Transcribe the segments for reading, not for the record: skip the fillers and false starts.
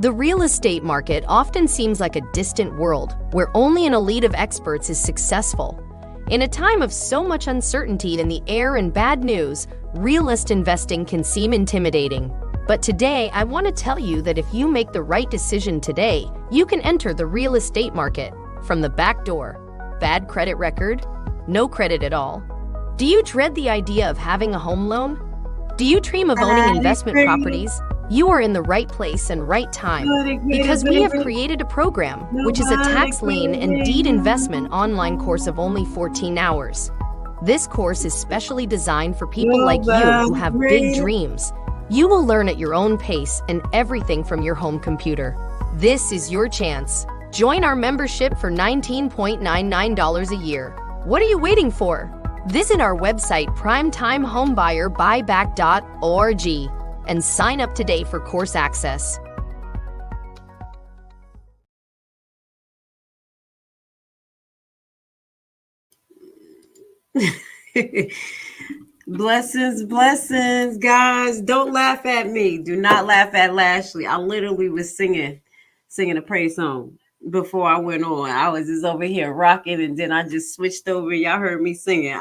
The real estate market often seems like a distant world where only an elite of experts is successful. In a time of so much uncertainty in the air and bad news, real estate investing can seem intimidating. But today, I want to tell you that if you make the right decision today, you can enter the real estate market from the back door. Bad credit record? No credit at all. Do you dread the idea of having a home loan? Do you dream of owning investment properties? You are in the right place and right time because we have created a program which is a tax lien and deed investment online course of only 14 hours. This course is specially designed for people like you who have big dreams. You will learn at your own pace and everything from your home computer. This is your chance. Join our membership for $19.99 a year. What are you waiting for? Visit our website primetimehomebuyerBuyback.org and sign up today for course access. Blessings, guys. Don't laugh at me. Do not laugh at Lashley. I literally was singing a praise song before I went on. I was just over here rocking, and then I just switched over. Y'all heard me singing.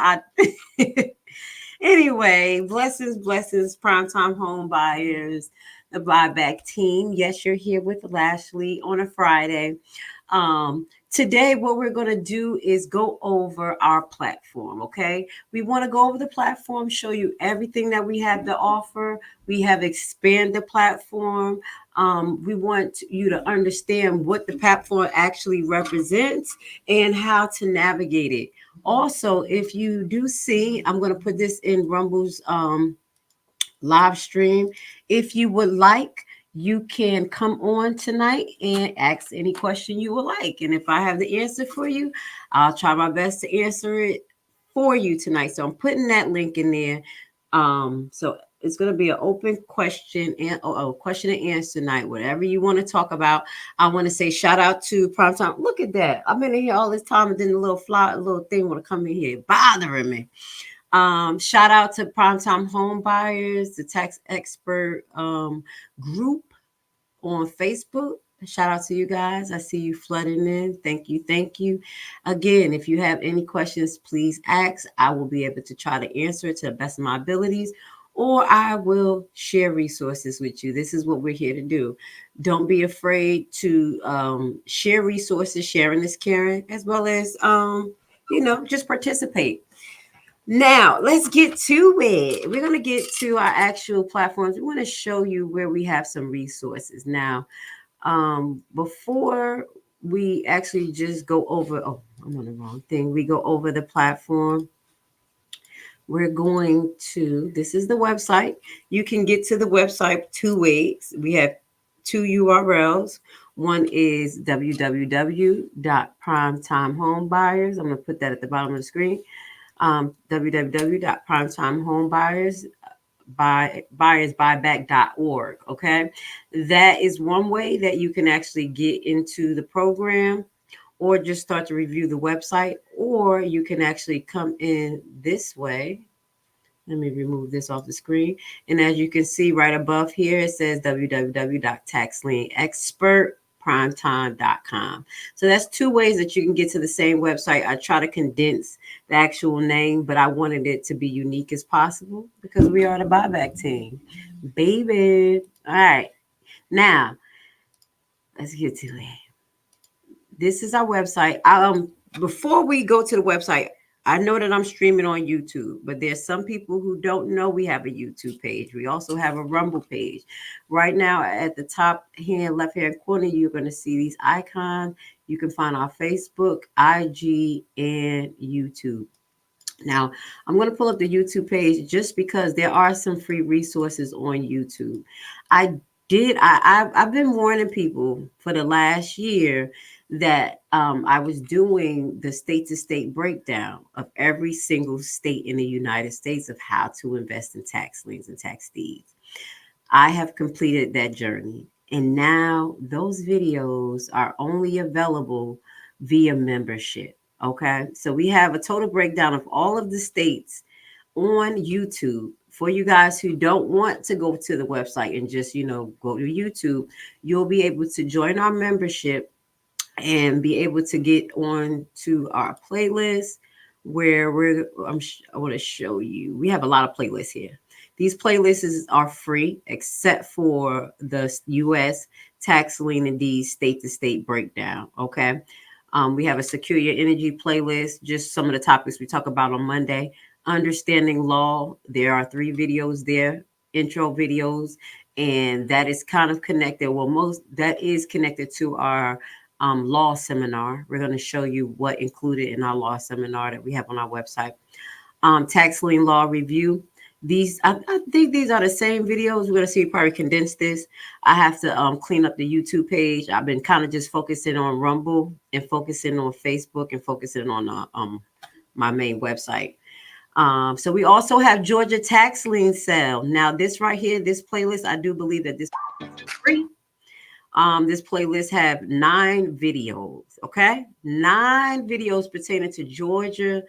Anyway, blessings, primetime home buyers, the buyback team. Yes, you're here with Lashley on a Friday. Today, what we're going to do is go over our platform, okay? We want to go over the platform, show you everything that we have to offer. We have expanded the platform. We want you to understand what the platform actually represents and how to navigate it. Also, if you do see, I'm going to put this in Rumble's live stream. If you would like, you can come on tonight and ask any question you would like. And if I have the answer for you, I'll try my best to answer it for you tonight. So I'm putting that link in there. So it's going to be an open question and question and answer night. Whatever you want to talk about. I want to say shout out to Primetime. Look at that. I've been in here all this time, and then the little thing want to come in here bothering me. Shout out to Primetime Home Buyers, the tax expert group on Facebook. Shout out to you guys. I see you flooding in. Thank you. Again, if you have any questions, please ask. I will be able to try to answer it to the best of my abilities, or I will share resources with you. This is what we're here to do. Don't be afraid to share resources. Sharing is caring, as well as just participate. Now, let's get to it. We're going to get to our actual platforms. We want to show you where we have some resources. Now, before we actually just go over, I'm on the wrong thing. We go over the platform. We're going to, this is the website. You can get to the website two ways. We have two URLs. One is www.primetimehomebuyers. I'm going to put that at the bottom of the screen. www.primetimehomebuyerBuyback.org. Okay, that is one way that you can actually get into the program, or just start to review the website, or you can actually come in this way. Let me remove this off the screen. And as you can see right above here, it says www.taxlienexpertprimetime.com. So that's two ways that you can get to the same website. I try to condense the actual name, but I wanted it to be unique as possible because we are the buyback team, baby. All right. Now, let's get to it. This is our website. Before we go to the website, I know that I'm streaming on YouTube, but there's some people who don't know we have a YouTube page. We also have a Rumble page. Right now, at the top left-hand corner, you're going to see these icons. You can find our Facebook, IG, and YouTube. Now, I'm going to pull up the YouTube page just because there are some free resources on YouTube. I've been warning people for the last year that I was doing the state-to-state breakdown of every single state in the United States of how to invest in tax liens and tax deeds. I have completed that journey, and now those videos are only available via membership. Okay, so we have a total breakdown of all of the states on YouTube For you guys who don't want to go to the website and just, go to YouTube, you'll be able to join our membership and be able to get on to our playlist where I want to show you. We have a lot of playlists here. These playlists are free except for the U.S. tax lien and deed state to state breakdown. Okay. We have a secure your energy playlist, just some of the topics we talk about on Monday. Understanding law. There are 3 videos there, intro videos, and that is kind of connected. Well, most that is connected to our law seminar. We're going to show you what included in our law seminar that we have on our website. Tax lien law review. I think these are the same videos. We're going to see probably condense this. I have to clean up the YouTube page. I've been kind of just focusing on Rumble and focusing on Facebook and focusing on my main website. So we also have Georgia tax lien sale. Now this right here, this playlist, I do believe that this is free. This playlist have 9 videos, okay? 9 videos pertaining to Georgia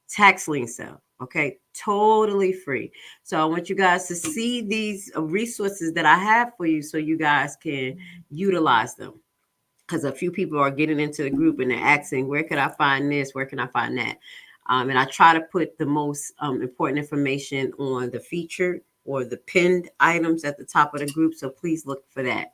tax lien sale, okay? Totally free. So I want you guys to see these resources that I have for you so you guys can utilize them. Because a few people are getting into the group and they're asking, where can I find this? Where can I find that? And I try to put the most important information on the featured or the pinned items at the top of the group. So please look for that.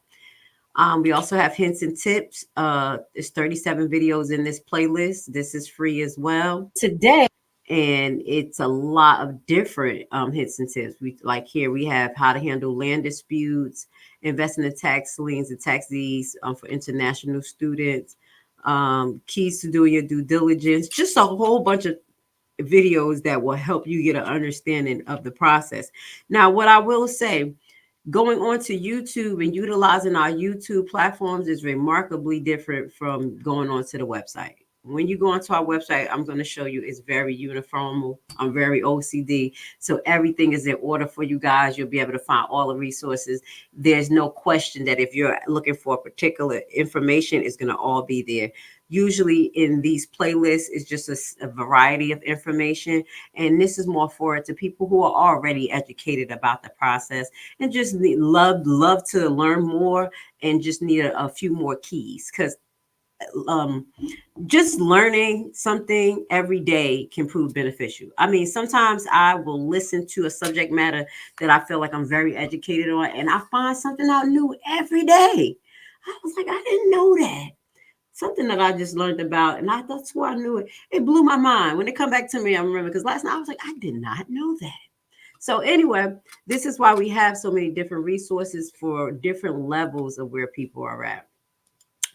We also have hints and tips. There's 37 videos in this playlist. This is free as well today. And it's a lot of different hints and tips. We like here we have how to handle land disputes, investing in tax liens and tax deeds for international students, keys to doing your due diligence, just a whole bunch of videos that will help you get an understanding of the process. Now, what I will say, going on to YouTube and utilizing our YouTube platforms is remarkably different from going on to the website. When you go onto our website, I'm going to show you it's very uniform. I'm very OCD. So everything is in order for you guys. You'll be able to find all the resources. There's no question that if you're looking for a particular information, it's going to all be there. Usually in these playlists, it's just a variety of information. And this is more for it to people who are already educated about the process and just love to learn more and just need a few more keys. Because just learning something every day can prove beneficial. I mean, sometimes I will listen to a subject matter that I feel like I'm very educated on, and I find something out new every day. I was like, I didn't know that. Something that I just learned about, and that's why I knew it. It blew my mind. When it come back to me, I remember because last night I was like, I did not know that. So anyway, this is why we have so many different resources for different levels of where people are at.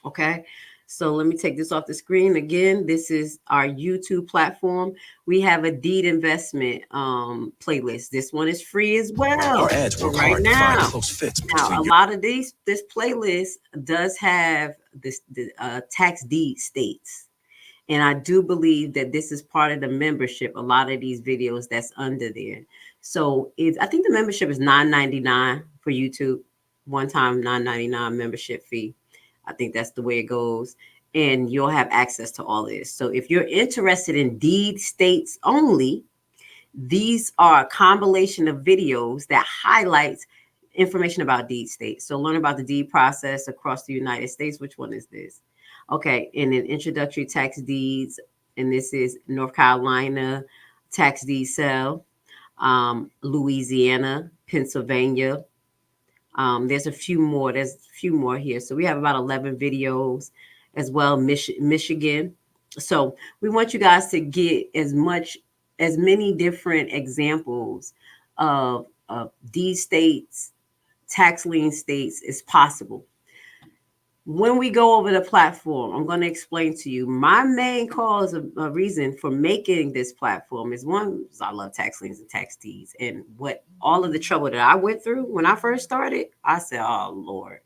Okay. So let me take this off the screen again. This is our YouTube platform. We have a deed investment playlist. This one is free as well. Our ads work right hard now. To find close fits now, a lot of this playlist does have the tax deed states. And I do believe that this is part of the membership. A lot of these videos that's under there. So I think the membership is $9.99 for YouTube, one time $9.99 membership fee. I think that's the way it goes. And you'll have access to all this. So if you're interested in deed states only, these are a combination of videos that highlights information about deed states. So learn about the deed process across the United States. Which one is this? Okay, and then introductory tax deeds. And this is North Carolina tax deed sale, Louisiana, Pennsylvania. There's a few more. There's a few more here. So we have about 11 videos as well. Michigan. So we want you guys to get as many different examples of these states, tax lien states as possible. When we go over the platform, I'm going to explain to you my main cause of reason for making this platform is one, I love tax liens and tax deeds, and what all of the trouble that I went through when I first started, I said, oh Lord,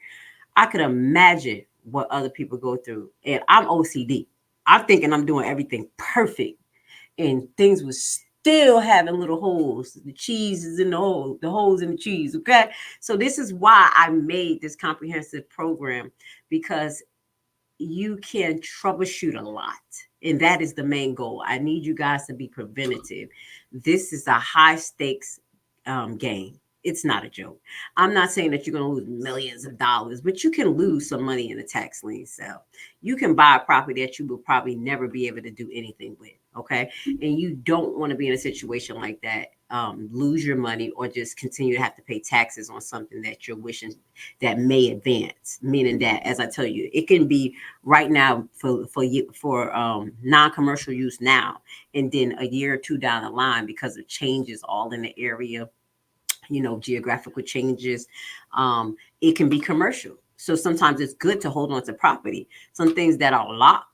I could imagine what other people go through. And I'm OCD. I'm thinking I'm doing everything perfect, and things was still having little holes. The cheese is in the hole, the holes in the cheese. Okay. So this is why I made this comprehensive program, because you can troubleshoot a lot. And that is the main goal. I need you guys to be preventative. This is a high stakes game. It's not a joke. I'm not saying that you're going to lose millions of dollars, but you can lose some money in a tax lien sale. You can buy a property that you will probably never be able to do anything with. Okay. And you don't want to be in a situation like that, lose your money or just continue to have to pay taxes on something that you're wishing that may advance. Meaning that, as I tell you, it can be right now for non-commercial use now, and then a year or two down the line because of changes all in the area, geographical changes, it can be commercial. So sometimes it's good to hold on to property. Some things that are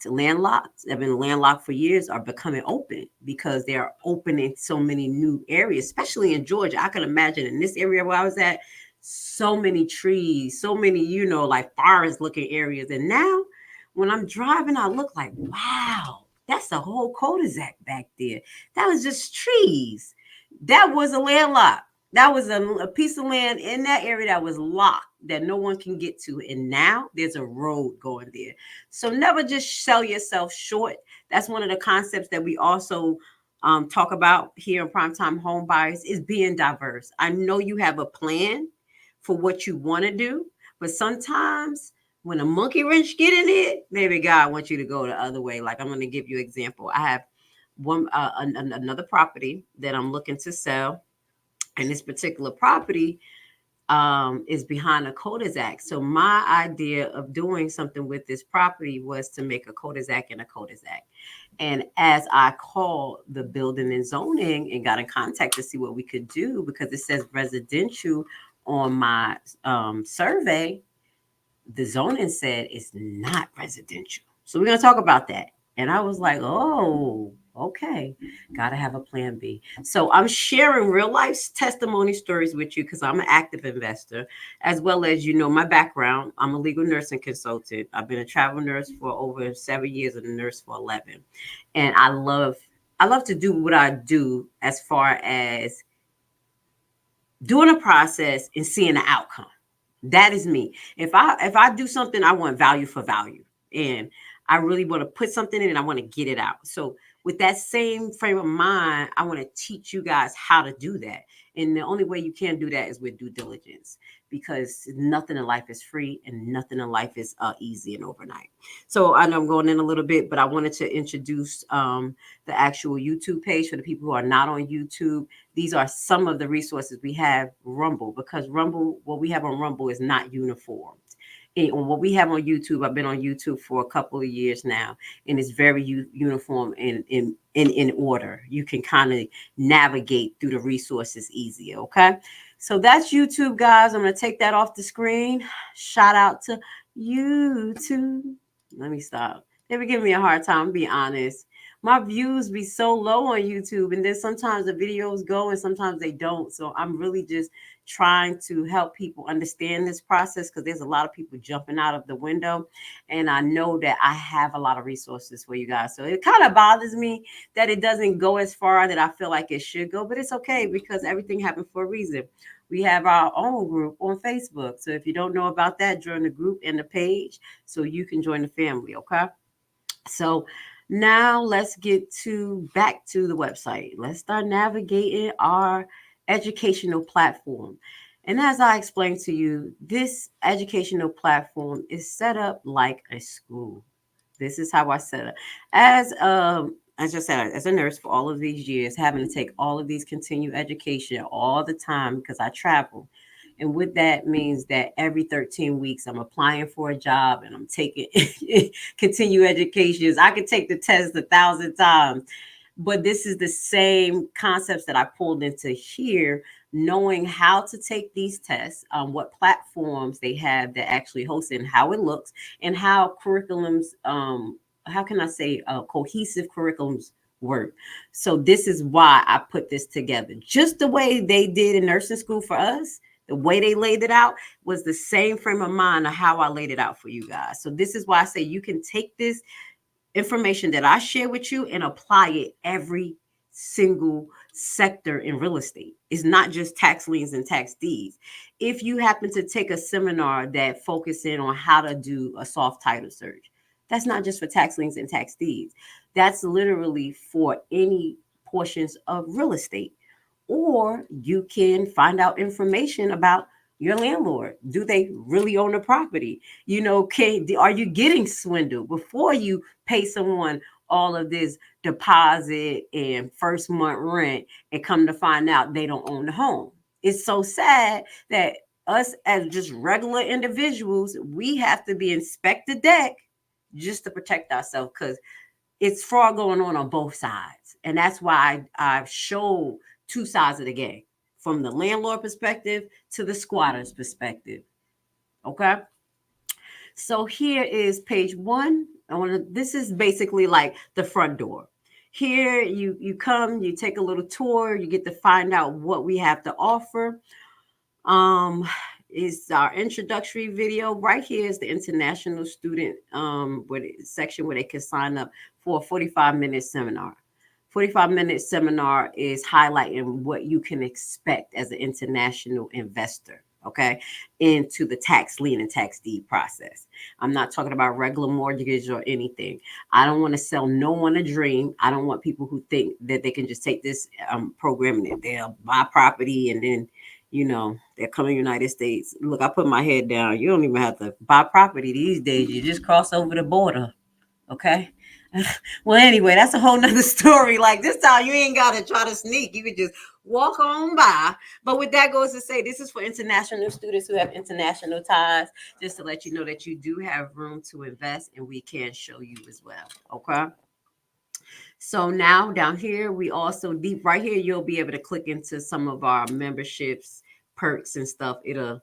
landlocked, have been landlocked for years, are becoming open because they are opening so many new areas, especially in Georgia. I can imagine in this area where I was at, so many trees, so many, like forest looking areas. And now when I'm driving, I look like, wow, that's the whole cul-de-sac back there. That was just trees. That was a landlocked. That was a piece of land in that area that was locked that no one can get to. And now there's a road going there. So never just sell yourself short. That's one of the concepts that we also talk about here in Primetime Home Buyers, is being diverse. I know you have a plan for what you want to do, but sometimes when a monkey wrench get in it, maybe God wants you to go the other way. Like, I'm going to give you an example. I have another property that I'm looking to sell, and this particular property is behind a cul-de-sac. So my idea of doing something with this property was to make a cul-de-sac and a cul-de-sac. And as I called the building and zoning and got in contact to see what we could do, because it says residential on my survey, the zoning said it's not residential. So we're going to talk about that. And I was like, oh, okay, got to have a plan B. So I'm sharing real life testimony stories with you because I'm an active investor, as well as, my background. I'm a legal nursing consultant. I've been a travel nurse for over 7 years and a nurse for 11. And I love to do what I do as far as doing a process and seeing the outcome. That is me. If I do something, I want value for value. And I really want to put something in and I want to get it out. So with that same frame of mind, I want to teach you guys how to do that. And the only way you can do that is with due diligence, because nothing in life is free and nothing in life is easy and overnight. So I know I'm going in a little bit, but I wanted to introduce the actual YouTube page for the people who are not on YouTube. These are some of the resources we have. Rumble, because what we have on Rumble is not uniform. And what we have on YouTube, I've been on YouTube for a couple of years now, and it's very uniform and in order. You can kind of navigate through the resources easier. Okay, so that's YouTube, guys. I'm gonna take that off the screen. Shout out to YouTube. Let me stop. They were giving me a hard time, be honest. My views be so low on YouTube, and then sometimes the videos go and sometimes they don't. So I'm really just trying to help people understand this process, because there's a lot of people jumping out of the window, and I know that I have a lot of resources for you guys. So it kind of bothers me that it doesn't go as far that I feel like it should go, but it's okay because everything happened for a reason. We have our own group on Facebook. So if you don't know about that, join the group and the page so you can join the family. Okay. So now let's get back to the website. Let's start navigating our educational platform. And as I explained to you, this educational platform is set up like a school. This is how I set it. As I said, as a nurse for all of these years, having to take all of these continued education all the time because I travel. And with that means that every 13 weeks, I'm applying for a job and I'm taking continue educations. I could take the test 1,000 times, but this is the same concepts that I pulled into here, knowing how to take these tests, what platforms they have that actually host it, and how it looks, and how curriculums, how can I say, cohesive curriculums work. So this is why I put this together. Just the way they did in nursing school for us, the way they laid it out was the same frame of mind of how I laid it out for you guys. So this is why I say you can take this information that I share with you and apply it every single sector in real estate. It's not just tax liens and tax deeds. If you happen to take a seminar that focuses on how to do a soft title search, that's not just for tax liens and tax deeds. That's literally for any portions of real estate. or you can find out information about your landlord. Do they really own the property? Are you getting swindled before you pay someone all of this deposit and first month rent and come to find out they don't own the home? It's so sad that us as just regular individuals, we have to be inspect the deck just to protect ourselves, because it's fraud going on both sides. And that's why I've showed two sides of the game, from the landlord perspective to the squatter's perspective. Okay. So here is page one. This is basically like the front door. Here you come, you take a little tour, you get to find out what we have to offer. Is our introductory video. Right here is the international student section where they can sign up for a 45-minute seminar. 45-minute seminar is highlighting what you can expect as an international investor, okay, into the tax lien and tax deed process. I'm not talking about regular mortgage or anything. I don't want to sell no one a dream. I don't want people who think that they can just take this program and they'll buy property and then they're coming to the United States. Look, I put my head down. You don't even have to buy property these days. You just cross over the border. Okay. Well, anyway, that's a whole nother story. Like, this time you ain't got to try to sneak. You could just walk on by. But with that goes to say, this is for international students who have international ties, just to let you know that you do have room to invest, and we can show you as well. Okay. So now down here, we also deep right here, you'll be able to click into some of our memberships, perks and stuff. It'll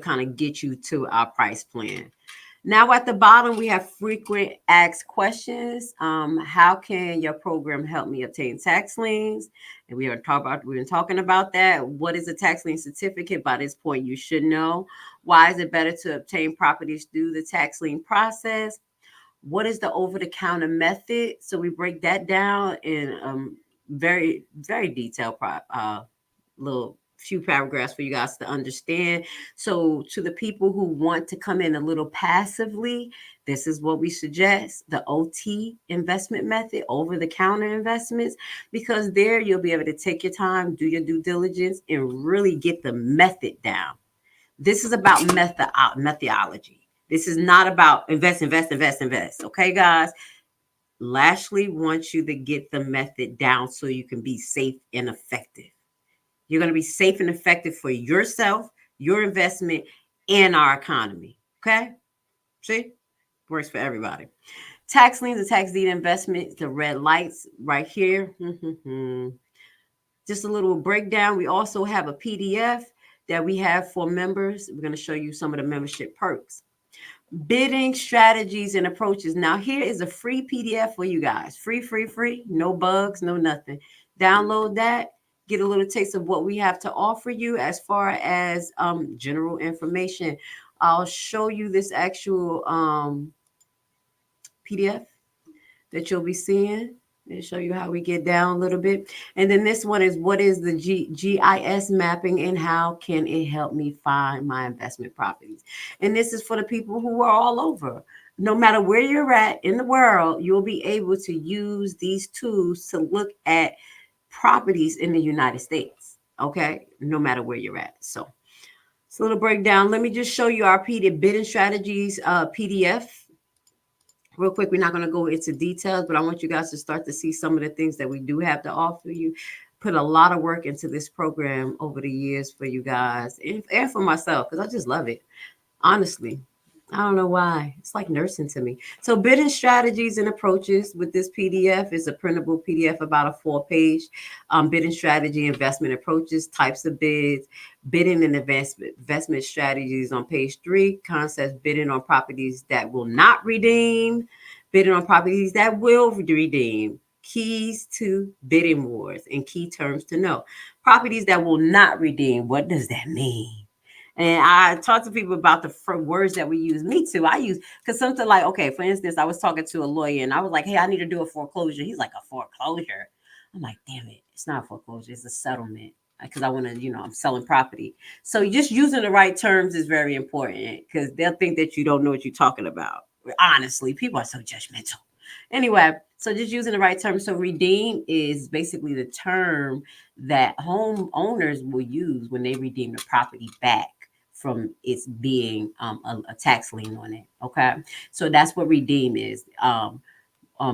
kind of get you to our price plan. Now at the bottom, we have frequent asked questions. How can your program help me obtain tax liens? And we've been talking about that. What is a tax lien certificate? By this point, you should know. Why is it better to obtain properties through the tax lien process? What is the over-the-counter method? So we break that down in very, very detailed little few paragraphs for you guys to understand. So to the people who want to come in a little passively, this is what we suggest: the OT investment method, over-the-counter investments, because there you'll be able to take your time, do your due diligence, and really get the method down. This is about methodology. This is not about invest. Okay, guys? Lashley wants you to get the method down so you can be safe and effective. You're going to be safe and effective for yourself, your investment, and our economy. Okay? See? Works for everybody. Tax liens and tax deed investments, the red lights right here. Just a little breakdown. We also have a PDF that we have for members. We're going to show you some of the membership perks. Bidding strategies and approaches. Now, here is a free PDF for you guys. Free. No bugs, no nothing. Download that. Get a little taste of what we have to offer you as far as general information. I'll show you this actual PDF that you'll be seeing. And show you how we get down a little bit. And then this one is, what is the GIS mapping and how can it help me find my investment properties? And this is for the people who are all over. No matter where you're at in the world, you'll be able to use these tools to look at properties in the United States. Okay, no matter where you're at. So it's a little breakdown. Let me just show you our bidding strategies PDF. Real quick, we're not going to go into details, but I want you guys to start to see some of the things that we do have to offer you. Put a lot of work into this program over the years for you guys and for myself, because I just love it. Honestly, I don't know why. It's like nursing to me. So bidding strategies and approaches with this PDF is a printable PDF, about a 4-page bidding strategy, investment approaches, types of bids, bidding and investment strategies on page 3, concepts, bidding on properties that will not redeem, bidding on properties that will redeem, keys to bidding wars, and key terms to know. Properties that will not redeem, what does that mean? And I talk to people about the words that we use. Me too. I use, because something like, okay, for instance, I was talking to a lawyer and I was like, hey, I need to do a foreclosure. He's like, a foreclosure? I'm like, damn it. It's not a foreclosure. It's a settlement. Because I want to, I'm selling property. So just using the right terms is very important, because they'll think that you don't know what you're talking about. Honestly, people are so judgmental. Anyway, So just using the right term. So redeem is basically the term that homeowners will use when they redeem the property back from its being a tax lien on it. Okay, so that's what redeem is.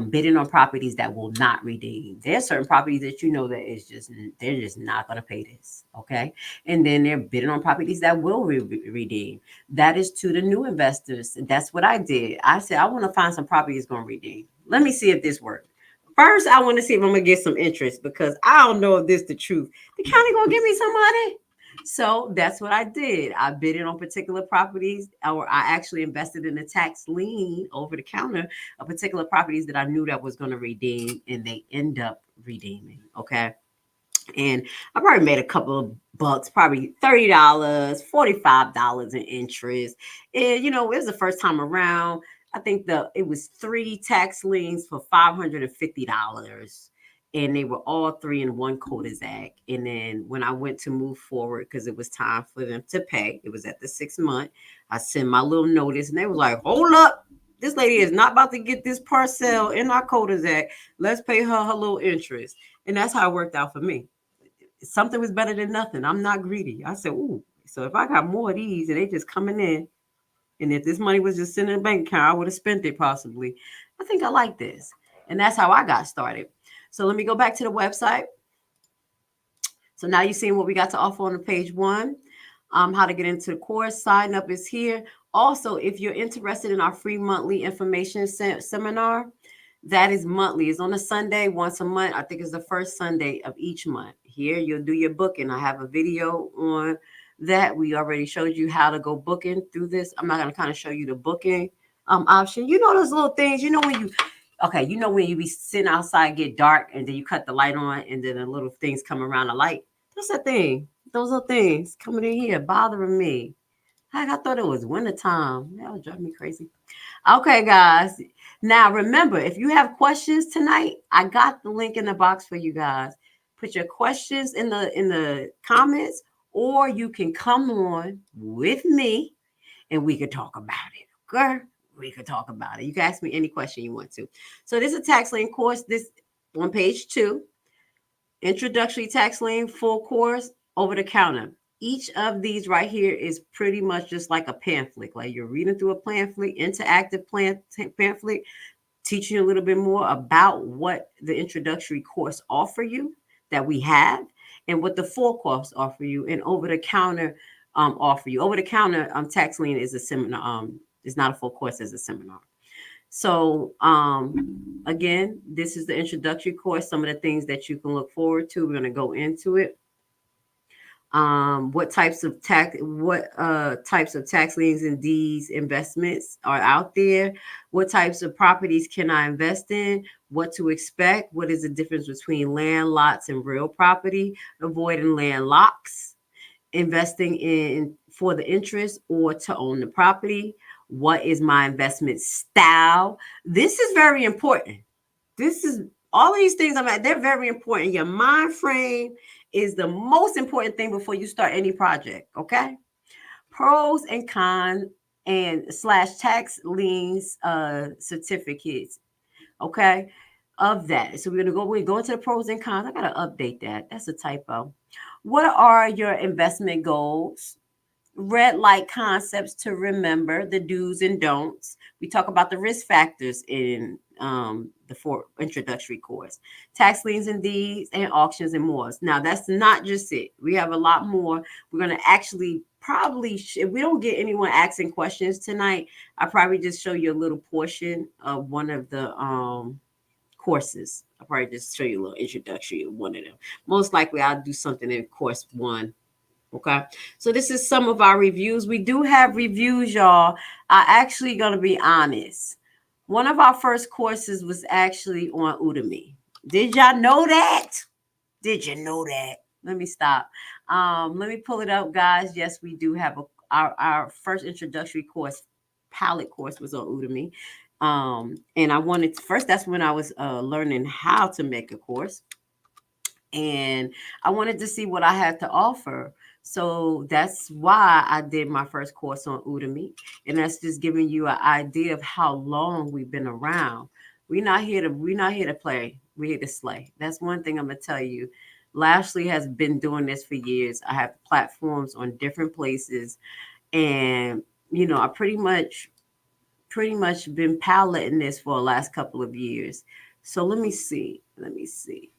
Bidding on properties that will not redeem. There's certain properties that you know that is just they're just not going to pay this, okay? And then they're bidding on properties that will redeem. That is to the new investors. That's what I did. I said I want to find some property that's going to redeem. Let me see if this works. First, I want to see if I'm gonna get some interest because I don't know if this is the truth. The county gonna give me some money. So that's what I did. I bid on particular properties, or I actually invested in a tax lien over the counter of particular properties that I knew that was going to redeem, and they end up redeeming. Okay, and I probably made a couple of bucks, probably $30, $45 in interest. And it was the first time around. I think it was 3 tax liens for $550. And they were all 3 in one cul-de-sac. And then when I went to move forward, because it was time for them to pay, it was at the 6 month. I sent my little notice, and they was like, "Hold up, this lady is not about to get this parcel in our cul-de-sac. Let's pay her little interest." And that's how it worked out for me. Something was better than nothing. I'm not greedy. I said, "Ooh, so if I got more of these and they just coming in, and if this money was just sitting in a bank account, I would have spent it possibly. I think I like this." And that's how I got started. So let me go back to the website. So now you're seeing what we got to offer on the page 1. How to get into the course. Sign up is here. Also, if you're interested in our free monthly information seminar, that is monthly. It's on a Sunday, once a month. I think it's the first Sunday of each month. Here, you'll do your booking. I have a video on that. We already showed you how to go booking through this. I'm not going to kind of show you the booking option. You know those little things. When you be sitting outside, get dark, and then you cut the light on, and then the little things come around the light. That's a thing. Those little things coming in here bothering me. Heck, I thought it was wintertime. That was driving me crazy. Okay, guys. Now remember, if you have questions tonight, I got the link in the box for you guys. Put your questions in the comments, or you can come on with me and we could talk about it. Okay? We could talk about it. You can ask me any question you want to. So this is a tax lien course. This on page 2. Introductory tax lien full course, over the counter. Each of these right here is pretty much just like a pamphlet. Like you're reading through a pamphlet, interactive pamphlet, teaching you a little bit more about what the introductory course offer you that we have, and what the full course offer you, and over the counter offer you. Over the counter tax lien is a seminar. It's not a full course, it's a seminar. So again, this is the introductory course. Some of the things that you can look forward to. We're going to go into it. What types of tax liens and deeds investments are out there? What types of properties can I invest in? What to expect? What is the difference between land lots and real property? Avoiding land locks, investing in for the interest or to own the property. What is my investment style? This is very important. This is all of these things they're very important. Your mind frame is the most important thing before you start any project. Okay. Pros and cons and / tax liens certificates. Okay. Of that. So we're go into the pros and cons. I gotta update that. That's a typo. What are your investment goals? Red light concepts to remember, the do's and don'ts. We talk about the risk factors in the introductory course. Tax liens and deeds and auctions and more. Now, that's not just it. We have a lot more. We're going to actually if we don't get anyone asking questions tonight, I'll probably just show you a little portion of one of the courses. I'll probably just show you a little introductory of one of them. Most likely, I'll do something in course 1. Okay, so this is some of our reviews. We do have reviews, y'all. I actually gonna be honest. One of our first courses was actually on Udemy. Did y'all know that? Did you know that? Let me stop. Let me pull it up, guys. Yes, we do have our first introductory course, pilot course, was on Udemy. And I wanted first. That's when I was learning how to make a course, and I wanted to see what I had to offer. So that's why I did my first course on Udemy. And that's just giving you an idea of how long we've been around. We're not here to play. We're here to slay. That's one thing I'm gonna tell you. Lashley has been doing this for years. I have platforms on different places, and I pretty much been piloting this for the last couple of years. So let me see. Let me see.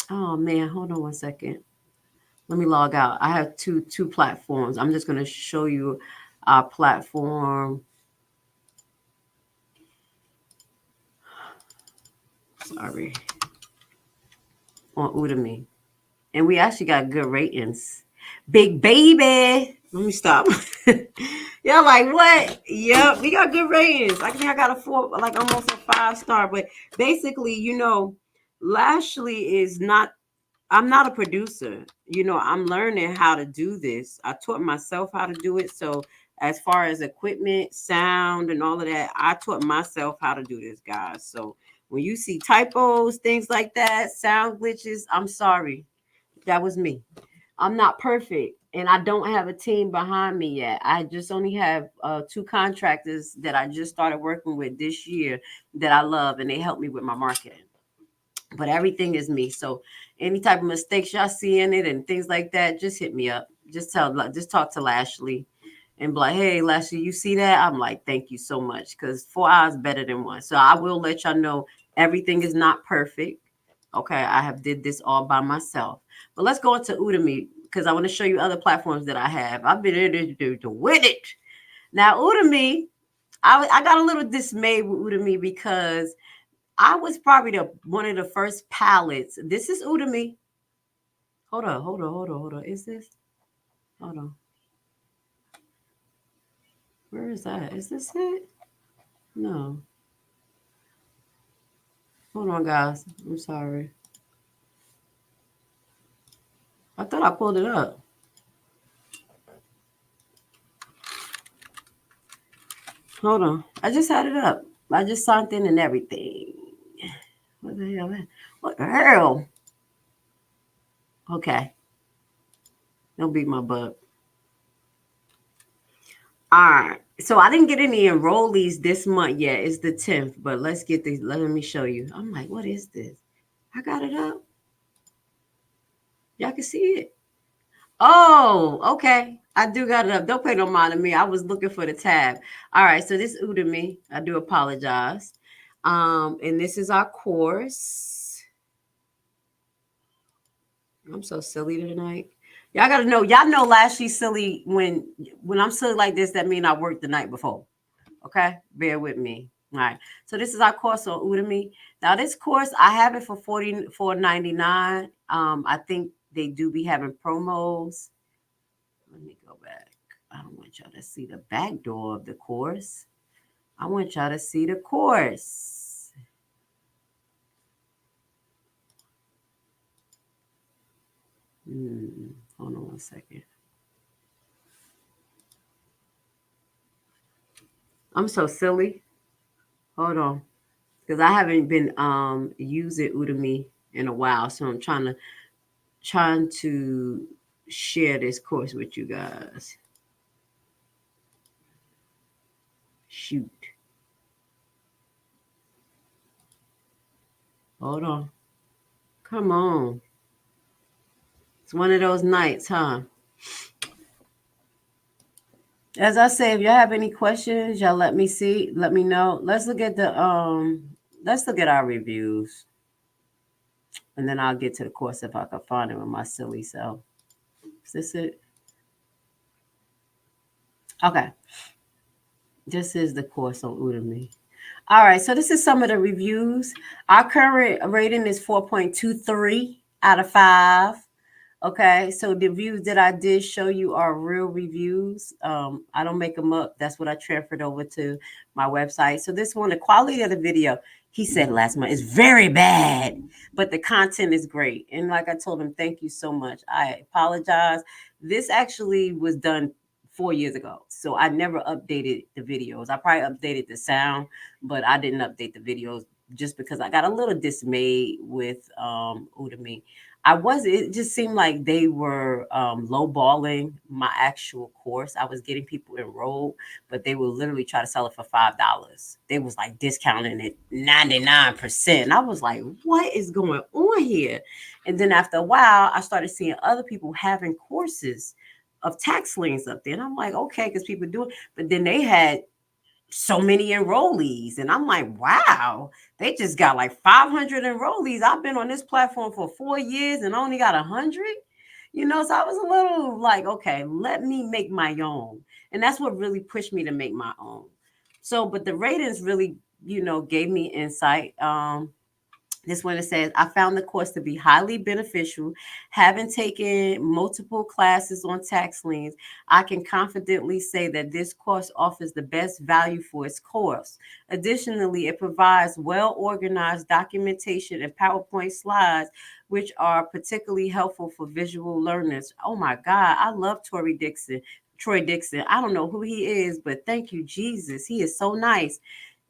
Oh man, hold on one second. Let me log out. I have two platforms. I'm just gonna show you our platform. Sorry, on Udemy, and we actually got good ratings. Big baby. Let me stop. Y'all like what? Yep, we got good ratings. I think I got a 4, like almost a 5-star. But basically, Lashley is not. I'm not a producer. I'm learning how to do this. I taught myself how to do it. So as far as equipment, sound, and all of that, I taught myself how to do this, guys. So when you see typos, things like that, sound glitches, I'm sorry. That was me. I'm not perfect, and I don't have a team behind me yet. I just only have 2 contractors that I just started working with this year that I love, and they help me with my marketing. But everything is me. So any type of mistakes y'all see in it and things like that, just hit me up. Just talk to Lashley and be like, hey, Lashley, you see that? I'm like, thank you so much, because 4 hours better than one. So I will let y'all know everything is not perfect. Okay, I have did this all by myself. But let's go into Udemy, because I want to show you other platforms that I have. I've been in to win it. Now, Udemy, I got a little dismayed with Udemy because I was probably one of the first palettes. This is Udemy. Hold on. Is this? Hold on. Where is that? Is this it? No. Hold on, guys. I'm sorry. I thought I pulled it up. Hold on. I just had it up. I just signed in and everything. What the hell? What the hell? Okay. Don't beat my butt. All right. So I didn't get any enrollees this month yet. It's the 10th, but let's get these. Let me show you. I'm like, what is this? I got it up. Y'all can see it. Oh, okay. I do got it up. Don't pay no mind to me. I was looking for the tab. All right. So this is Udemy. I do apologize. And this is our course. I'm so silly tonight. Y'all gotta know. Y'all know Lashley's silly when I'm silly like this. That means I worked the night before. Okay, bear with me. All right. So this is our course on Udemy. Now this course I have it for $44.99. I think they do be having promos. Let me go back. I don't want y'all to see the back door of the course. I want y'all to see the course. Hold on one second. I'm so silly. Hold on. Because I haven't been using Udemy in a while. So I'm trying to share this course with you guys. Shoot. Hold on. Come on. It's one of those nights, huh? As I say, if y'all have any questions, y'all let me know. Let's look at our reviews. And then I'll get to the course if I can find it with my silly self. Is this it? Okay. This is the course on Udemy. All right, so this is some of the reviews. Our current rating is 4.23 out of 5. Okay, so the reviews that I did show you are real reviews. I don't make them up. That's what I transferred over to my website. So this one, the quality of the video, he said last month, is very bad, but the content is great. And like I told him, thank you so much. I apologize. This actually was done 4 years ago. So I never updated the videos. I probably updated the sound, but I didn't update the videos just because I got a little dismayed with Udemy. it just seemed like they were lowballing my actual course. I was getting people enrolled, but they would literally try to sell it for $5. They was like discounting it 99%. I was like, what is going on here? And then after a while, I started seeing other people having courses of tax liens up there. And I'm like, okay, because people do it. But then they had so many enrollees. And I'm like, wow, they just got like 500 enrollees. I've been on this platform for 4 years and only got 100. So I was a little like, okay, let me make my own. And that's what really pushed me to make my own. So, but the ratings really, gave me insight. This one, it says, I found the course to be highly beneficial. Having taken multiple classes on tax liens, I can confidently say that this course offers the best value for its course. Additionally, it provides well organized documentation and PowerPoint slides, which are particularly helpful for visual learners. Oh my God, I love Tori Dixon. Troy Dixon. I don't know who he is, but thank you, Jesus. He is so nice.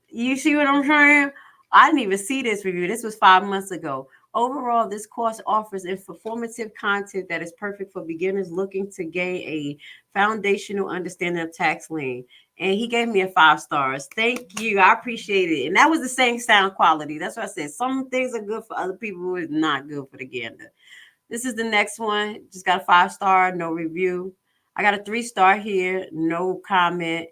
You see what I'm saying? I didn't even see this review. This was 5 months ago. Overall, this course offers informative content that is perfect for beginners looking to gain a foundational understanding of tax lien. And he gave me a 5 stars. Thank you. I appreciate it. And that was the same sound quality. That's what I said. Some things are good for other people, it's not good for the gander. This is the next one. Just got a 5 star, no review. I got a 3 star here, no comment.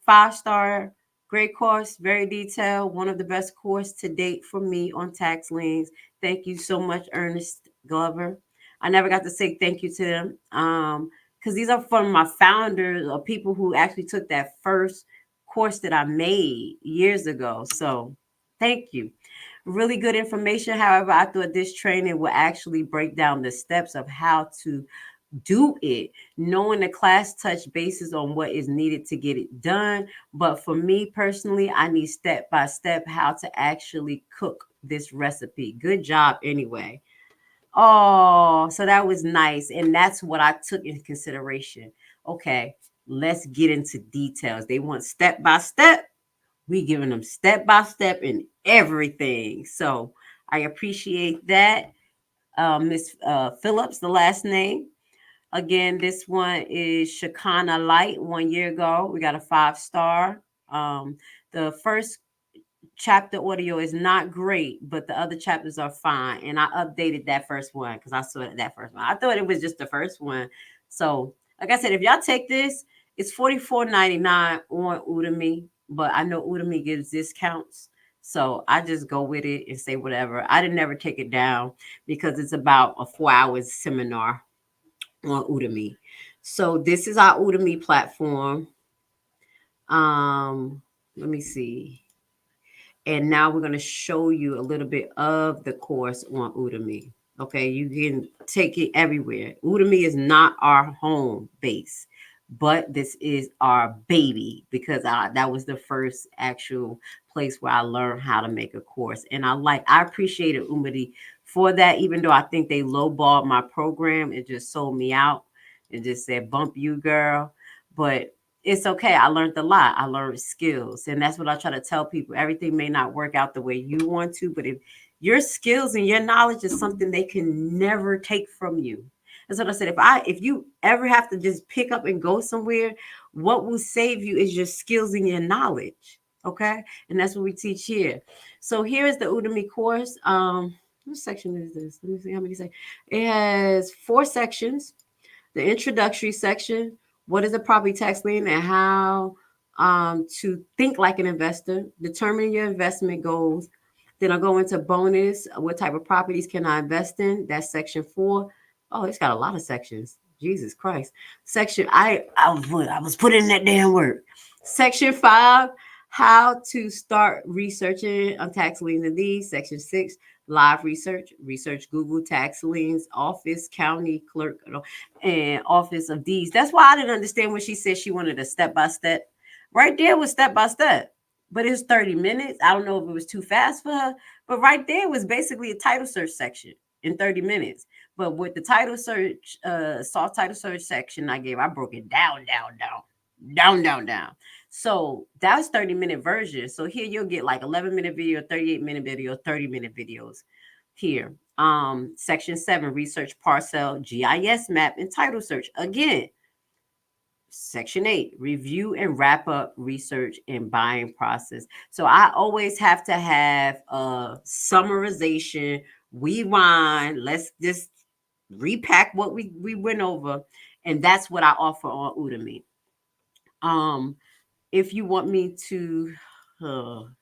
5 star, great course, very detailed, one of the best course to date for me on tax liens. Thank you so much, Ernest Glover. I never got to say thank you to them because these are from my founders or people who actually took that first course that I made years ago. So thank you. Really good information. However, I thought this training would actually break down the steps of how to do it, knowing the class touch bases on what is needed to get it done. But for me personally, I need step by step how to actually cook this recipe. Good job, anyway. Oh, so that was nice. And that's what I took into consideration. Okay, let's get into details. They want step by step. We giving them step by step in everything. So I appreciate that. Miss Phillips, the last name. Again, this one is Shakana Light 1 year ago. We got a 5 star. The first chapter audio is not great, but the other chapters are fine. And I updated that first one because I saw that first one. I thought it was just the first one. So, like I said, if y'all take this, it's $44.99 on Udemy, but I know Udemy gives discounts. So I just go with it and say whatever. I didn't never take it down because it's about a 4 hour seminar on Udemy. So this is our Udemy platform. Let me see. And now we're going to show you a little bit of the course on Udemy. Okay, you can take it everywhere. Udemy is not our home base, but this is our baby because that was the first actual place where I learned how to make a course. And I appreciated Udemy for that, even though I think they lowballed my program. It just sold me out and just said, bump you, girl. But it's okay. I learned a lot. I learned skills. And that's what I try to tell people. Everything may not work out the way you want to, but if your skills and your knowledge is something they can never take from you. That's what I said. If you ever have to just pick up and go somewhere, what will save you is your skills and your knowledge. Okay. And that's what we teach here. So here is the Udemy course. What section is this? Let me see how many say. It has 4 sections. The introductory section, what is a property tax lien and how to think like an investor, determining your investment goals. Then I'll go into bonus, what type of properties can I invest in? That's section 4. Oh, it's got a lot of sections. Jesus Christ. Section, I was putting in that damn work. Section 5, how to start researching on tax liens and deeds. Section 6, live research Google tax liens, office, county clerk, and office of deeds. That's why I didn't understand when she said she wanted a step by step. Right there was step by step, but it was 30 minutes. I don't know if it was too fast for her, but right there was basically a title search section in 30 minutes. But with the title search, soft title search section I broke it down. So that's 30-minute version. So here you'll get like 11-minute video, 38-minute video, 30-minute videos here. Section 7, research parcel, GIS map, and title search. Again, Section 8, review and wrap up research and buying process. So I always have to have a summarization, rewind, let's just repack what we went over. And that's what I offer on Udemy. Um, if you want me to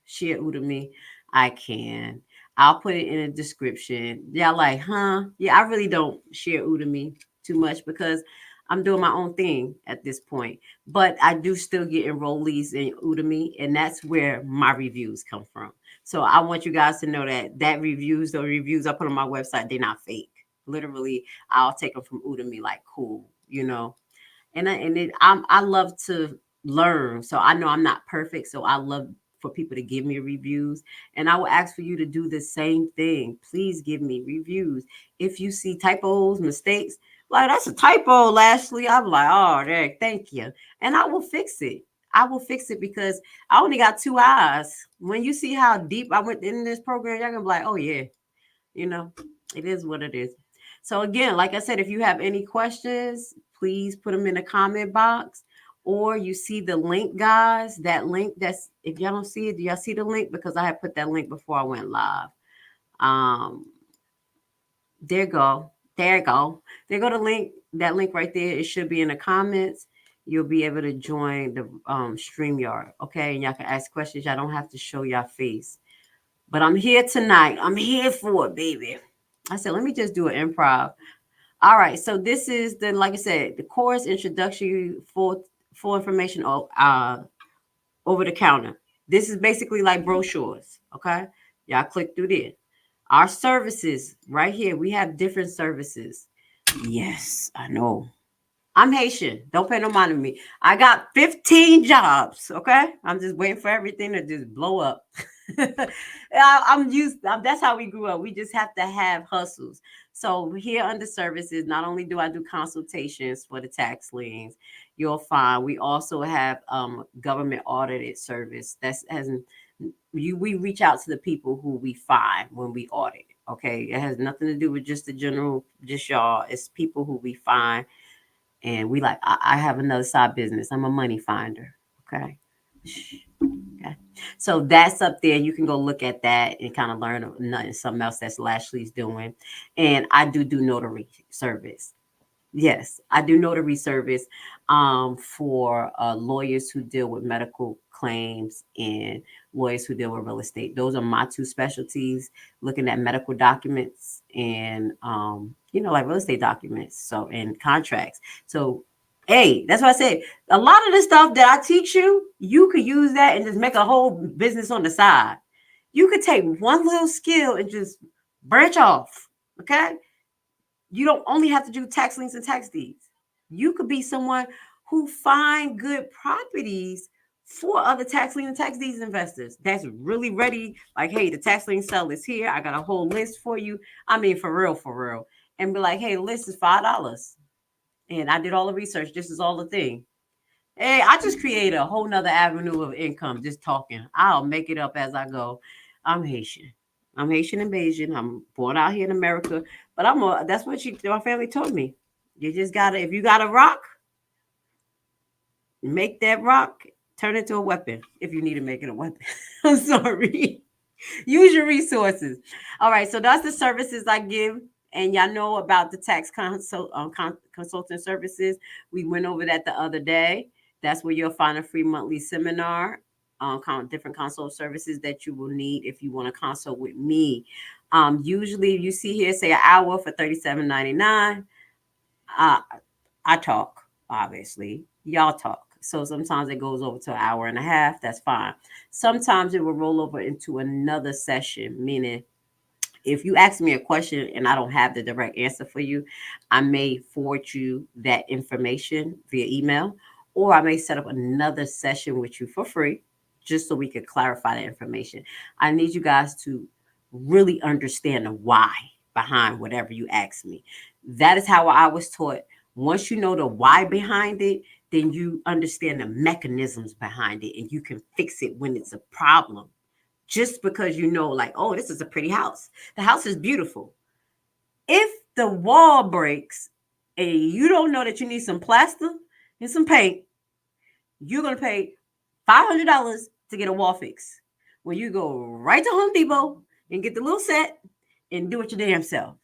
share Udemy, I can. I'll put it in a description. Yeah, like, huh? Yeah, I really don't share Udemy too much because I'm doing my own thing at this point. But I do still get enrollees in Udemy, and that's where my reviews come from. So I want you guys to know that the reviews I put on my website, they're not fake. Literally, I'll take them from Udemy, like cool. I love to learn. So I know I'm not perfect. So I love for people to give me reviews. And I will ask for you to do the same thing. Please give me reviews. If you see typos, mistakes, like that's a typo, Lashley. I'm like, oh, there, thank you. And I will fix it. I will fix it because I only got two eyes. When you see how deep I went in this program, you're gonna be like, oh yeah, you know, it is what it is. So again, like I said, if you have any questions, please put them in the comment box. Or you see the link, guys. That link, that's if y'all don't see it, do y'all see the link? Because I had put that link before I went live. Um, there go. There go. There go the link. That link right there. It should be in the comments. You'll be able to join the StreamYard. Okay. And y'all can ask questions. Y'all don't have to show your face. But I'm here tonight. I'm here for it, baby. I said, let me just do an improv. All right. So this is the, like I said, the course introductory for information over the counter. This is basically like brochures. Okay. Y'all click through there. Our services right here. We have different services. Yes, I know. I'm Haitian. Don't pay no mind to me. I got 15 jobs. Okay. I'm just waiting for everything to just blow up. I'm used. That's how we grew up. We just have to have hustles. So here under services, not only do I do consultations for the tax liens, you'll find we also have government audited service. That's as we reach out to the people who we find when we audit. Okay, it has nothing to do with just the general, just y'all. It's people who we find, and we like. I have another side business. I'm a money finder. Okay. Okay. So that's up there. You can go look at that and kind of learn something else that's Lashley's doing. And I do notary service. Yes, I do notary service for lawyers who deal with medical claims and lawyers who deal with real estate. Those are my two specialties, looking at medical documents and, like real estate documents. So, and contracts. So, hey, that's what I said. A lot of the stuff that I teach you, you could use that and just make a whole business on the side. You could take one little skill and just branch off. Okay. You don't only have to do tax liens and tax deeds. You could be someone who find good properties for other tax lien and tax deeds investors that's really ready. Like, hey, the tax lien sale is here. I got a whole list for you. I mean, for real, for real. And be like, hey, the list is $5. And I did all the research. This is all the thing. Hey, I just created a whole nother avenue of income just talking. I'll make it up as I go. I'm Haitian. I'm Haitian and Bayesian. I'm born out here in America, but that's what my family told me. You just gotta, if you got a rock, make that rock turn into a weapon. If you need to make it a weapon, I'm sorry. Use your resources. All right, so that's the services I give, and y'all know about the tax consultant services. We went over that the other day. That's where you'll find a free monthly seminar on different consult services that you will need if you want to consult with me. Usually, you see here, say an hour for $37.99. I talk, obviously. Y'all talk. So sometimes it goes over to an hour and a half. That's fine. Sometimes it will roll over into another session, meaning if you ask me a question and I don't have the direct answer for you, I may forward you that information via email, or I may set up another session with you for free just so we can clarify the information. I need you guys to really understand the why behind whatever you ask me. That is how I was taught. Once you know the why behind it, then you understand the mechanisms behind it and you can fix it when it's a problem. Just because you know, like, oh, this is a pretty house. The house is beautiful. If the wall breaks and you don't know that you need some plaster and some paint, you're going to pay $500 to get a wall fix. When you go right to Home Depot and get the little set and do it your damn self.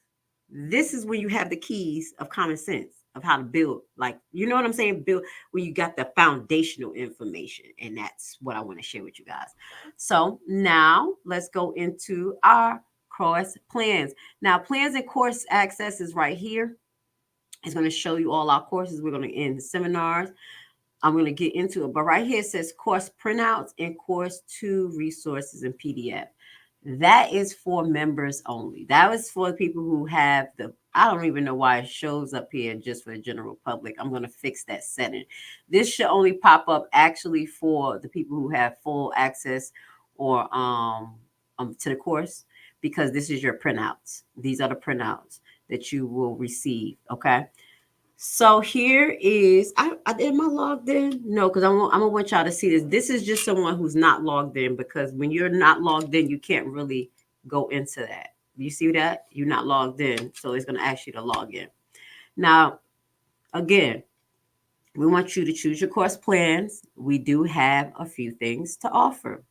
This is when you have the keys of common sense of how to build. Like, you know what I'm saying? Build when you got the foundational information. And that's what I want to share with you guys. So now let's go into our course plans. Now, plans and course access is right here. It's going to show you all our courses. We're going to end the seminars. I'm going to get into it. But right here it says course printouts and course 2 resources and PDF. That is for members only. That was for people who have I don't even know why it shows up here just for the general public. I'm going to fix that setting. This should only pop up actually for the people who have full access or to the course, because this is your printouts. These are the printouts that you will receive. Okay. So here is, am I logged in? No, because I'm gonna want y'all to see this. This is just someone who's not logged in, because when you're not logged in, you can't really go into that. You see that? You're not logged in. So it's gonna ask you to log in. Now, again, we want you to choose your course plans. We do have a few things to offer.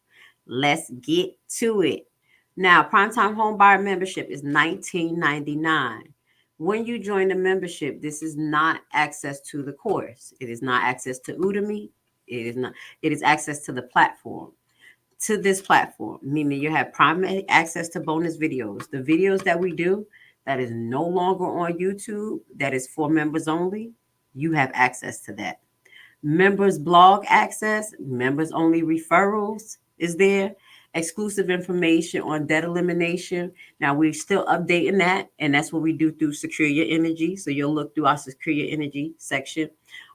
Let's get to it. Now, Primetime Home Buyer membership is $19.99. When you join the membership, this is not access to the course. It is not access to Udemy. It is not. It is access to the platform, to this platform, meaning you have primary access to bonus videos. The videos that we do that is no longer on YouTube, that is for members only, you have access to that. Members blog access, members only referrals is there. Exclusive information on debt elimination. Now we're still updating that, and that's what we do through Secure Your Energy. So you'll look through our Secure Your Energy section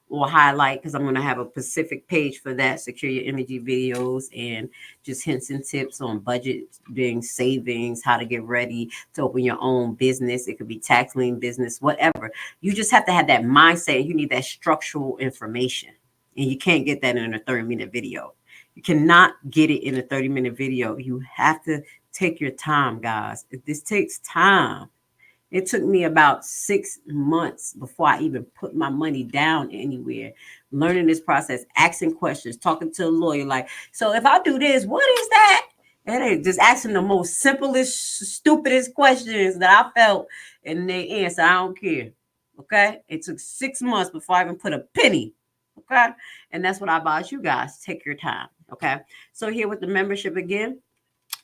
or highlight, because I'm going to have a specific page for that, Secure Your Energy videos and just hints and tips on budgeting, savings, how to get ready to open your own business. It could be tax lien business, whatever. You just have to have that mindset. You need that structural information, and you can't get that in a 30-minute video. You cannot get it in a 30-minute video. You have to take your time, guys. This takes time. It took me about 6 months before I even put my money down anywhere, learning this process, asking questions, talking to a lawyer. Like, so if I do this, what is that? And they just asking the most simplest, stupidest questions that I felt, and they answer, I don't care. Okay. It took 6 months before I even put a penny. Okay. And that's what I advise you guys. Take your time. Okay. So here with the membership again,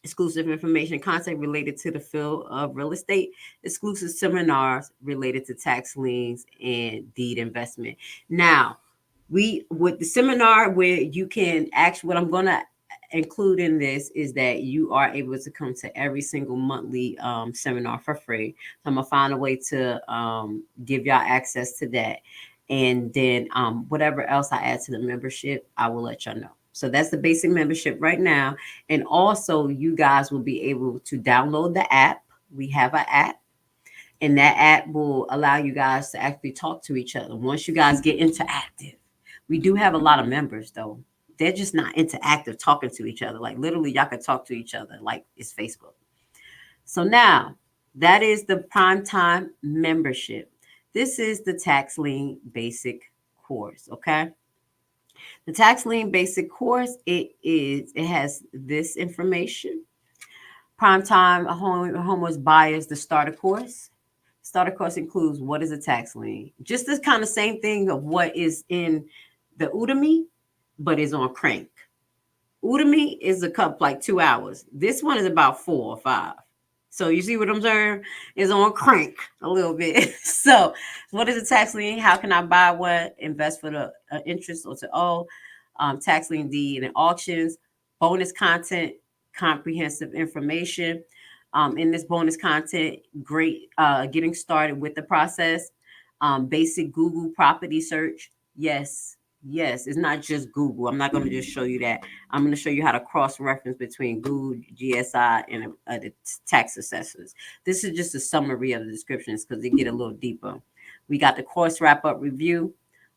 exclusive information, content related to the field of real estate, exclusive seminars related to tax liens and deed investment. Now, with the seminar where you can actually, what I'm going to include in this is that you are able to come to every single monthly seminar for free. So I'm going to find a way to give y'all access to that. And then whatever else I add to the membership, I will let y'all know. So that's the basic membership right now. And also you guys will be able to download the app. We have an app, and that app will allow you guys to actually talk to each other. Once you guys get interactive, we do have a lot of members though. They're just not interactive talking to each other. Like literally y'all can talk to each other like it's Facebook. So now that is the Primetime membership. This is the tax lien basic course. Okay. The tax lien basic course, it has this information. Primetime homeowners buyers, the starter course. Starter course includes what is a tax lien. Just this kind of same thing of what is in the Udemy, but is on Crank. Udemy is a couple like 2 hours. This one is about 4 or 5. So you see what I'm saying? Is on Crank a little bit. So what is a tax lien? How can I buy one? Invest for the interest or to owe? Tax lien deed and auctions. Bonus content, comprehensive information. In this bonus content, great getting started with the process. Basic Google property search. Yes, it's not just Google. I'm not going to just show you that. I'm going to show you how to cross-reference between Google, GSI, and the tax assessors. This is just a summary of the descriptions because they get a little deeper. We got the course wrap-up review,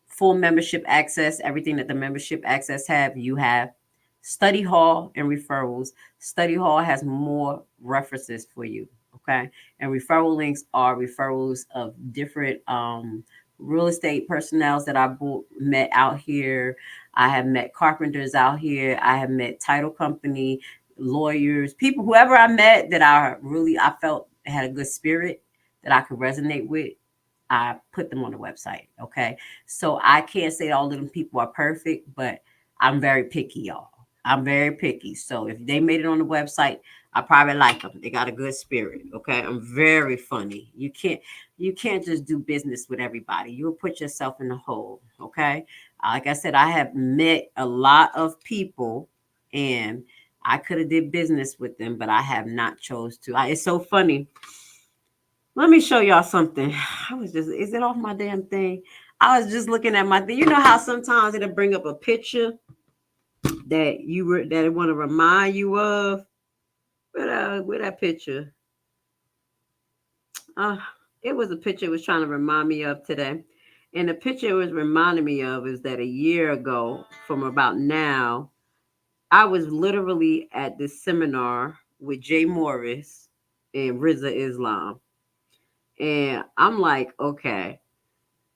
full membership access, everything that the membership access have, you have. Study hall and referrals. Study hall has more references for you. Okay. And referral links are referrals of different real estate personnel that I met out here. I have met carpenters out here. I have met title company, lawyers, people, whoever I met that I felt had a good spirit that I could resonate with. I put them on the website. Okay. So I can't say all of them people are perfect, but I'm very picky, y'all. I'm very picky. So if they made it on the website, I probably like them. They got a good spirit. Okay. I'm very funny. You can't just do business with everybody. You'll put yourself in a hole. Okay. Like I said, I have met a lot of people and I could have did business with them, but I have not chose to. It's so funny. Let me show y'all something. Is it off my damn thing? I was just looking at my thing. You know how sometimes it'll bring up a picture that it want to remind you of? Where that picture? Uh, it was a picture it was trying to remind me of today. And the picture it was reminding me of is that a year ago from about now, I was literally at this seminar with Jay Morris and Riza Islam. And I'm like, okay,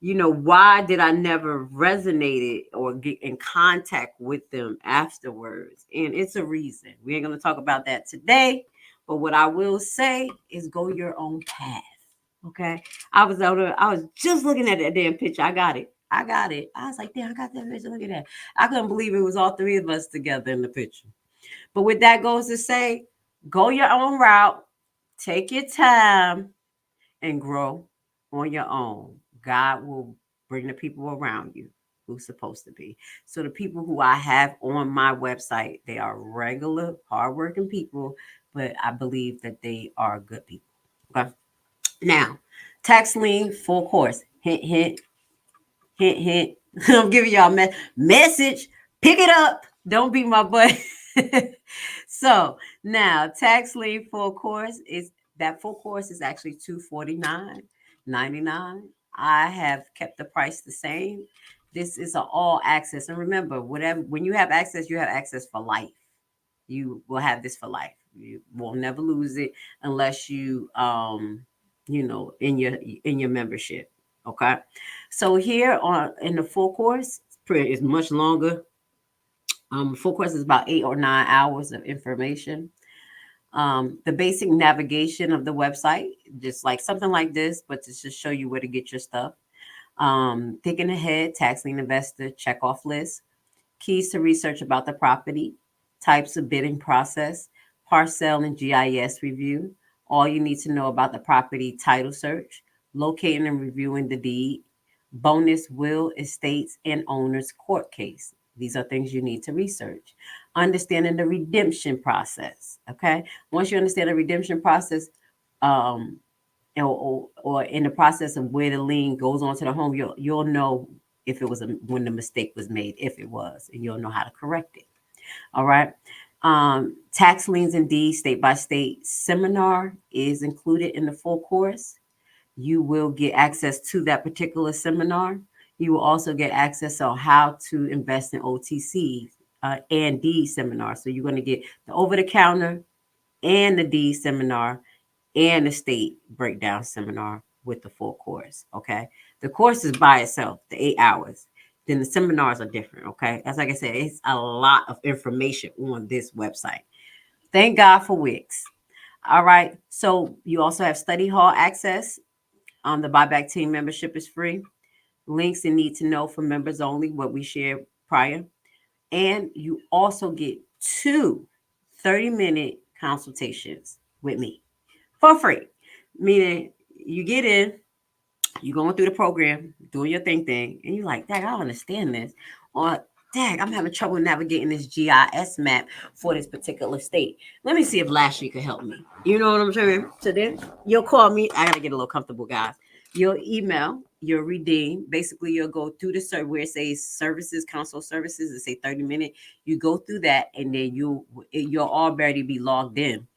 why did I never resonated or get in contact with them afterwards? And it's a reason. We ain't going to talk about that today. But what I will say is go your own path. Okay. I was just looking at that damn picture. I got it. I was like, damn, I got that picture. Look at that. I couldn't believe it was all three of us together in the picture. But with that goes to say, go your own route, take your time, and grow on your own. God will bring the people around you who's supposed to be. So the people who I have on my website, they are regular, hardworking people, but I believe that they are good people. Okay. Now, tax lien full course. Hint, hint, hint, hint. I'm giving y'all a message. Pick it up. Don't beat my butt. So now tax lien full course is that full course is actually $249.99. I have kept the price the same. This is an all access. And remember, whatever when you have access for life. You will have this for life. You will never lose it unless in your membership. Okay. So here on in the full course, is much longer. Full course is about 8 or 9 hours of information. The basic navigation of the website, just like something like this, but to just show you where to get your stuff. Thinking ahead, tax lien investor checkoff list, keys to research about the property, types of bidding process, parcel and GIS review, all you need to know about the property title search, locating and reviewing the deed, bonus will, estates, and owner's court case. These are things you need to research. Understanding the redemption process. Okay. Once you understand the redemption process, um, or in the process of where the lien goes onto the home, you'll know if it was when the mistake was made, if it was, and you'll know how to correct it. All right. Tax liens and deeds state by state seminar is included in the full course. You will get access to that particular seminar. You will also get access on how to invest in OTC and deed seminar. So you're going to get the over the counter and the deed seminar and the state breakdown seminar with the full course. Okay. The course is by itself, the 8 hours. Then the seminars are different. Okay. As like I said, it's a lot of information on this website. Thank God for Wix. All right. So you also have study hall access. The buyback team membership is free. Links and need to know for members only, what we shared prior. And you also get 2 30-minute consultations with me for free. Meaning you get in, you're going through the program, doing your thing, and you're like, dang, I don't understand this. Or, dang, I'm having trouble navigating this GIS map for this particular state. Let me see if Lashley could help me. You know what I'm saying? So then you'll call me. I got to get a little comfortable, guys. You'll email, you'll redeem. Basically, you'll go through the where it says services, console services, it say 30-minute. You go through that, and then you'll already be logged in.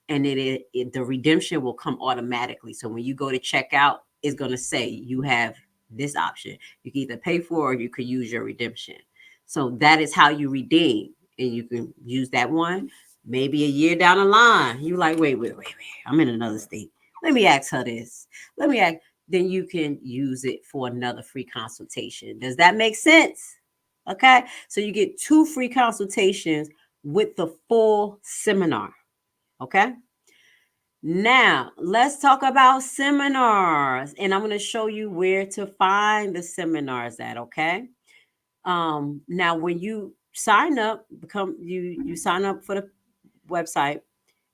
And then the redemption will come automatically. So when you go to checkout, it's going to say you have this option. You can either pay for or you could use your redemption. So that is how you redeem. And you can use that one. Maybe a year down the line, you like, wait. I'm in another state. Let me ask her this. Let me ask. Then you can use it for another free consultation. Does that make sense? Okay. So you get 2 free consultations with the full seminar. Okay. Now, let's talk about seminars. And I'm going to show you where to find the seminars at, okay? Now when you sign up, you sign up for the website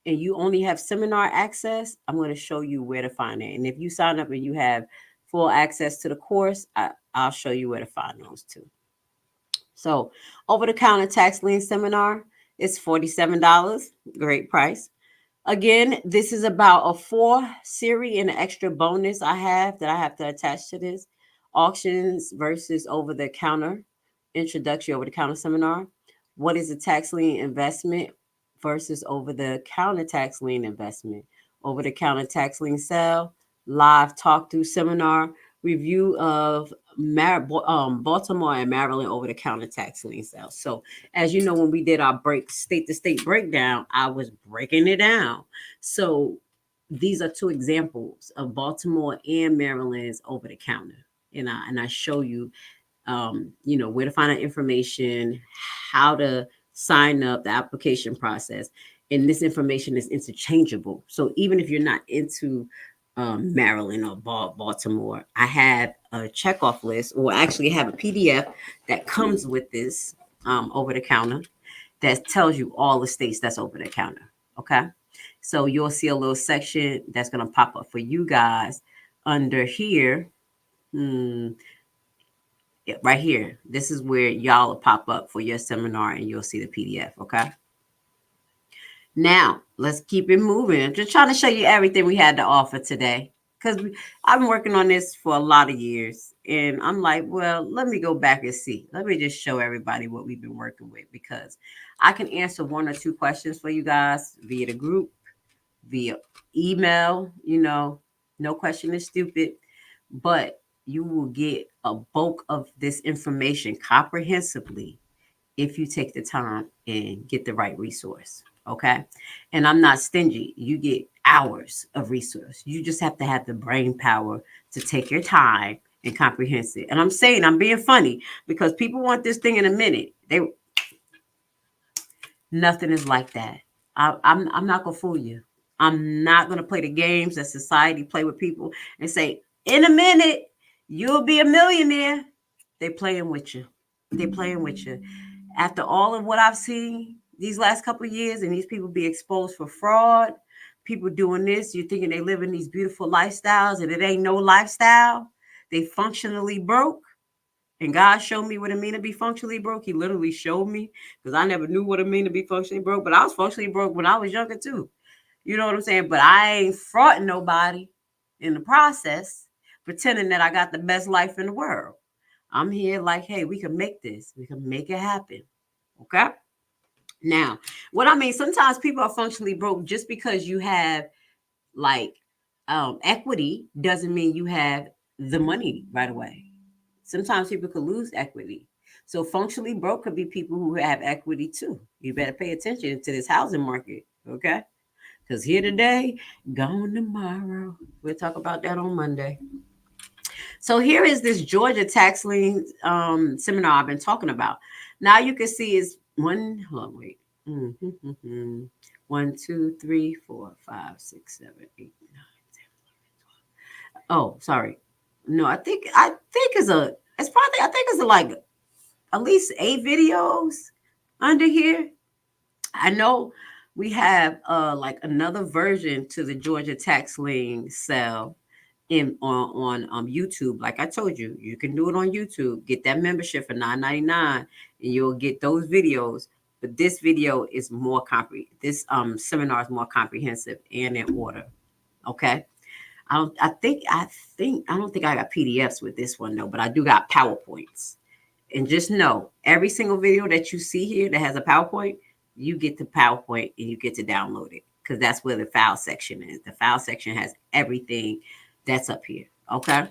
and you only have seminar access, I'm going to show you where to find it. And if you sign up and you have full access to the course, I'll show you where to find those too. So, over the counter tax lien seminar, it's $47. Great price. Again, this is about a 4 series and an extra bonus I have to attach to this. Auctions versus over the counter, introductory over the counter seminar. What is a tax lien investment versus over the counter tax lien investment? Over the counter tax lien sale, live talk through seminar, review of Baltimore and Maryland over the counter tax lien sales. So, as you know, when we did our state to state breakdown, I was breaking it down. So, these are 2 examples of Baltimore and Maryland's over the counter, and I show you, where to find that information, how to sign up, the application process, and this information is interchangeable. So, even if you're not into Maryland or Baltimore, I have a checkoff list, or actually have a PDF that comes with this over the counter that tells you all the states that's over the counter. Okay. So you'll see a little section that's going to pop up for you guys under here. Right here. This is where y'all will pop up for your seminar and you'll see the PDF. Okay. Now, let's keep it moving. I'm just trying to show you everything we had to offer today, because I've been working on this for a lot of years. And I'm like, well, let me go back and see. Let me just show everybody what we've been working with, because I can answer 1 or 2 questions for you guys via the group, via email. No question is stupid, but you will get a bulk of this information comprehensively if you take the time and get the right resource. Okay. And I'm not stingy. You get hours of resource. You just have to have the brain power to take your time and comprehend it. And I'm saying, I'm being funny, because people want this thing in a minute. Nothing is like that. I'm not gonna fool you. I'm not gonna play the games that society play with people and say, in a minute, you'll be a millionaire. They playing with you. They playing with you. After all of what I've seen these last couple of years, and these people be exposed for fraud, people doing this, you're thinking they live in these beautiful lifestyles, and it ain't no lifestyle. They functionally broke. And God showed me what it mean to be functionally broke. He literally showed me, because I never knew what it mean to be functionally broke. But I was functionally broke when I was younger too. You know what I'm saying? But I ain't frauding nobody in the process, pretending that I got the best life in the world. I'm here like, hey, we can make this. We can make it happen. Okay? Now, what I mean, sometimes people are functionally broke just because you have like equity doesn't mean you have the money right away. Sometimes people could lose equity. So functionally broke could be people who have equity too. You better pay attention to this housing market, okay? Because here today, gone tomorrow. We'll talk about that on Monday. So here is this Georgia tax lien seminar I've been talking about. Now you can see is one. Hold on, wait. 1, 2, 3, 4, 5, 6, 7, 8, 9, 10, 11, 12. Oh, sorry. No, I think it's probably, I think it's like at least 8 videos under here. I know we have like another version to the Georgia tax lien sale on YouTube. Like I told you, you can do it on YouTube. Get that membership for $9.99 and you'll get those videos. But this video is more this seminar is more comprehensive and in order. Okay. I don't think I got PDFs with this one though, but I do got PowerPoints. And just know, every single video that you see here that has a PowerPoint, you get the PowerPoint and you get to download it, because that's where the file section is. The file section has everything that's up here. Okay.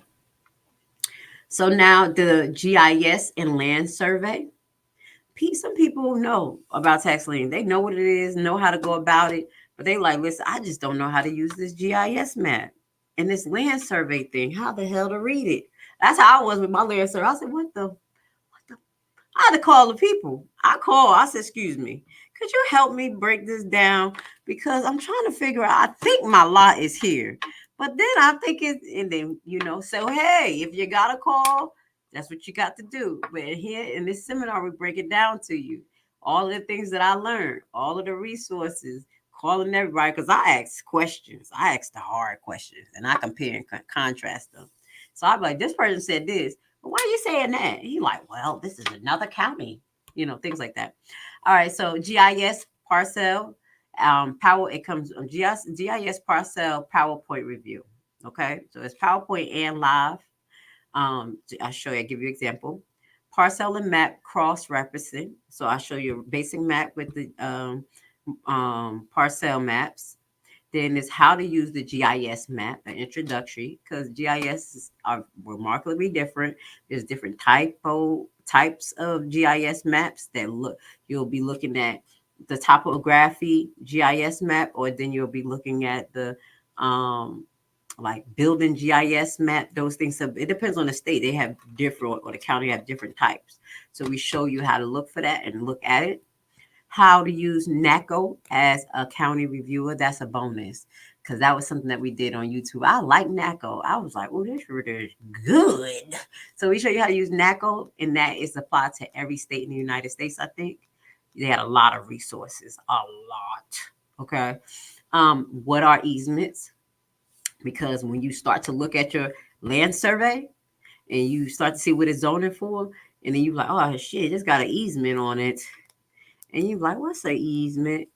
So now the GIS and land survey. some people know about tax lien. They know what it is, know how to go about it, but they like, listen, I just don't know how to use this GIS map and this land survey thing. How the hell to read it? That's how I was with my land survey. I said, what the I had to call the people. I said, excuse me, could you help me break this down? Because I'm trying to figure out, I think my lot is here. But then I think it's, and then, so hey, if you got a call, that's what you got to do. But here in this seminar, we break it down to you. All the things that I learned, all of the resources, calling everybody, because I ask questions. I ask the hard questions, and I compare and contrast them. So I'm like, this person said this. Why are you saying that? He like, well, this is another county, things like that. All right, so GIS parcel, power. It comes GIS parcel PowerPoint review. Okay, so it's PowerPoint and live. I'll show you. I'll give you an example. Parcel and map cross referencing. So I'll show you a basic map with the parcel maps. Then is how to use the GIS map, an introductory, because GIS are remarkably different. There's different types of GIS maps that you'll be looking at the topography GIS map, or then you'll be looking at the like building GIS map, those things. So it depends on the state. They have different, or the county have different types. So we show you how to look for that and look at it. How to use NACO as a county reviewer. That's a bonus, because that was something that we did on YouTube. I like NACO. I was like, oh, this is good. So we show you how to use NACO, and that is applied to every state in the United States, I think. They had a lot of resources, a lot. Okay. What are easements? Because when you start to look at your land survey and you start to see what it's zoning for, and then you're like, oh, shit, it's got an easement on it. And you're like, what's an easement?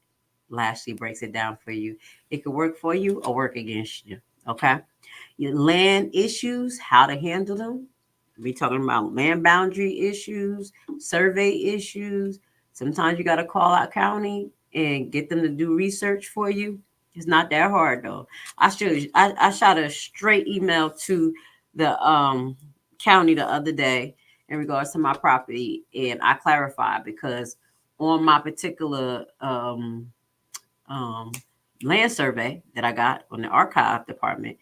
Lashley breaks it down for you. It could work for you or work against you. Okay. Your land issues, how to handle them. We talking about land boundary issues, survey issues. Sometimes you got to call out county and get them to do research for you. It's not that hard though. I shot a straight email to the county the other day in regards to my property, and I clarified because on my particular land survey that I got on the archive department,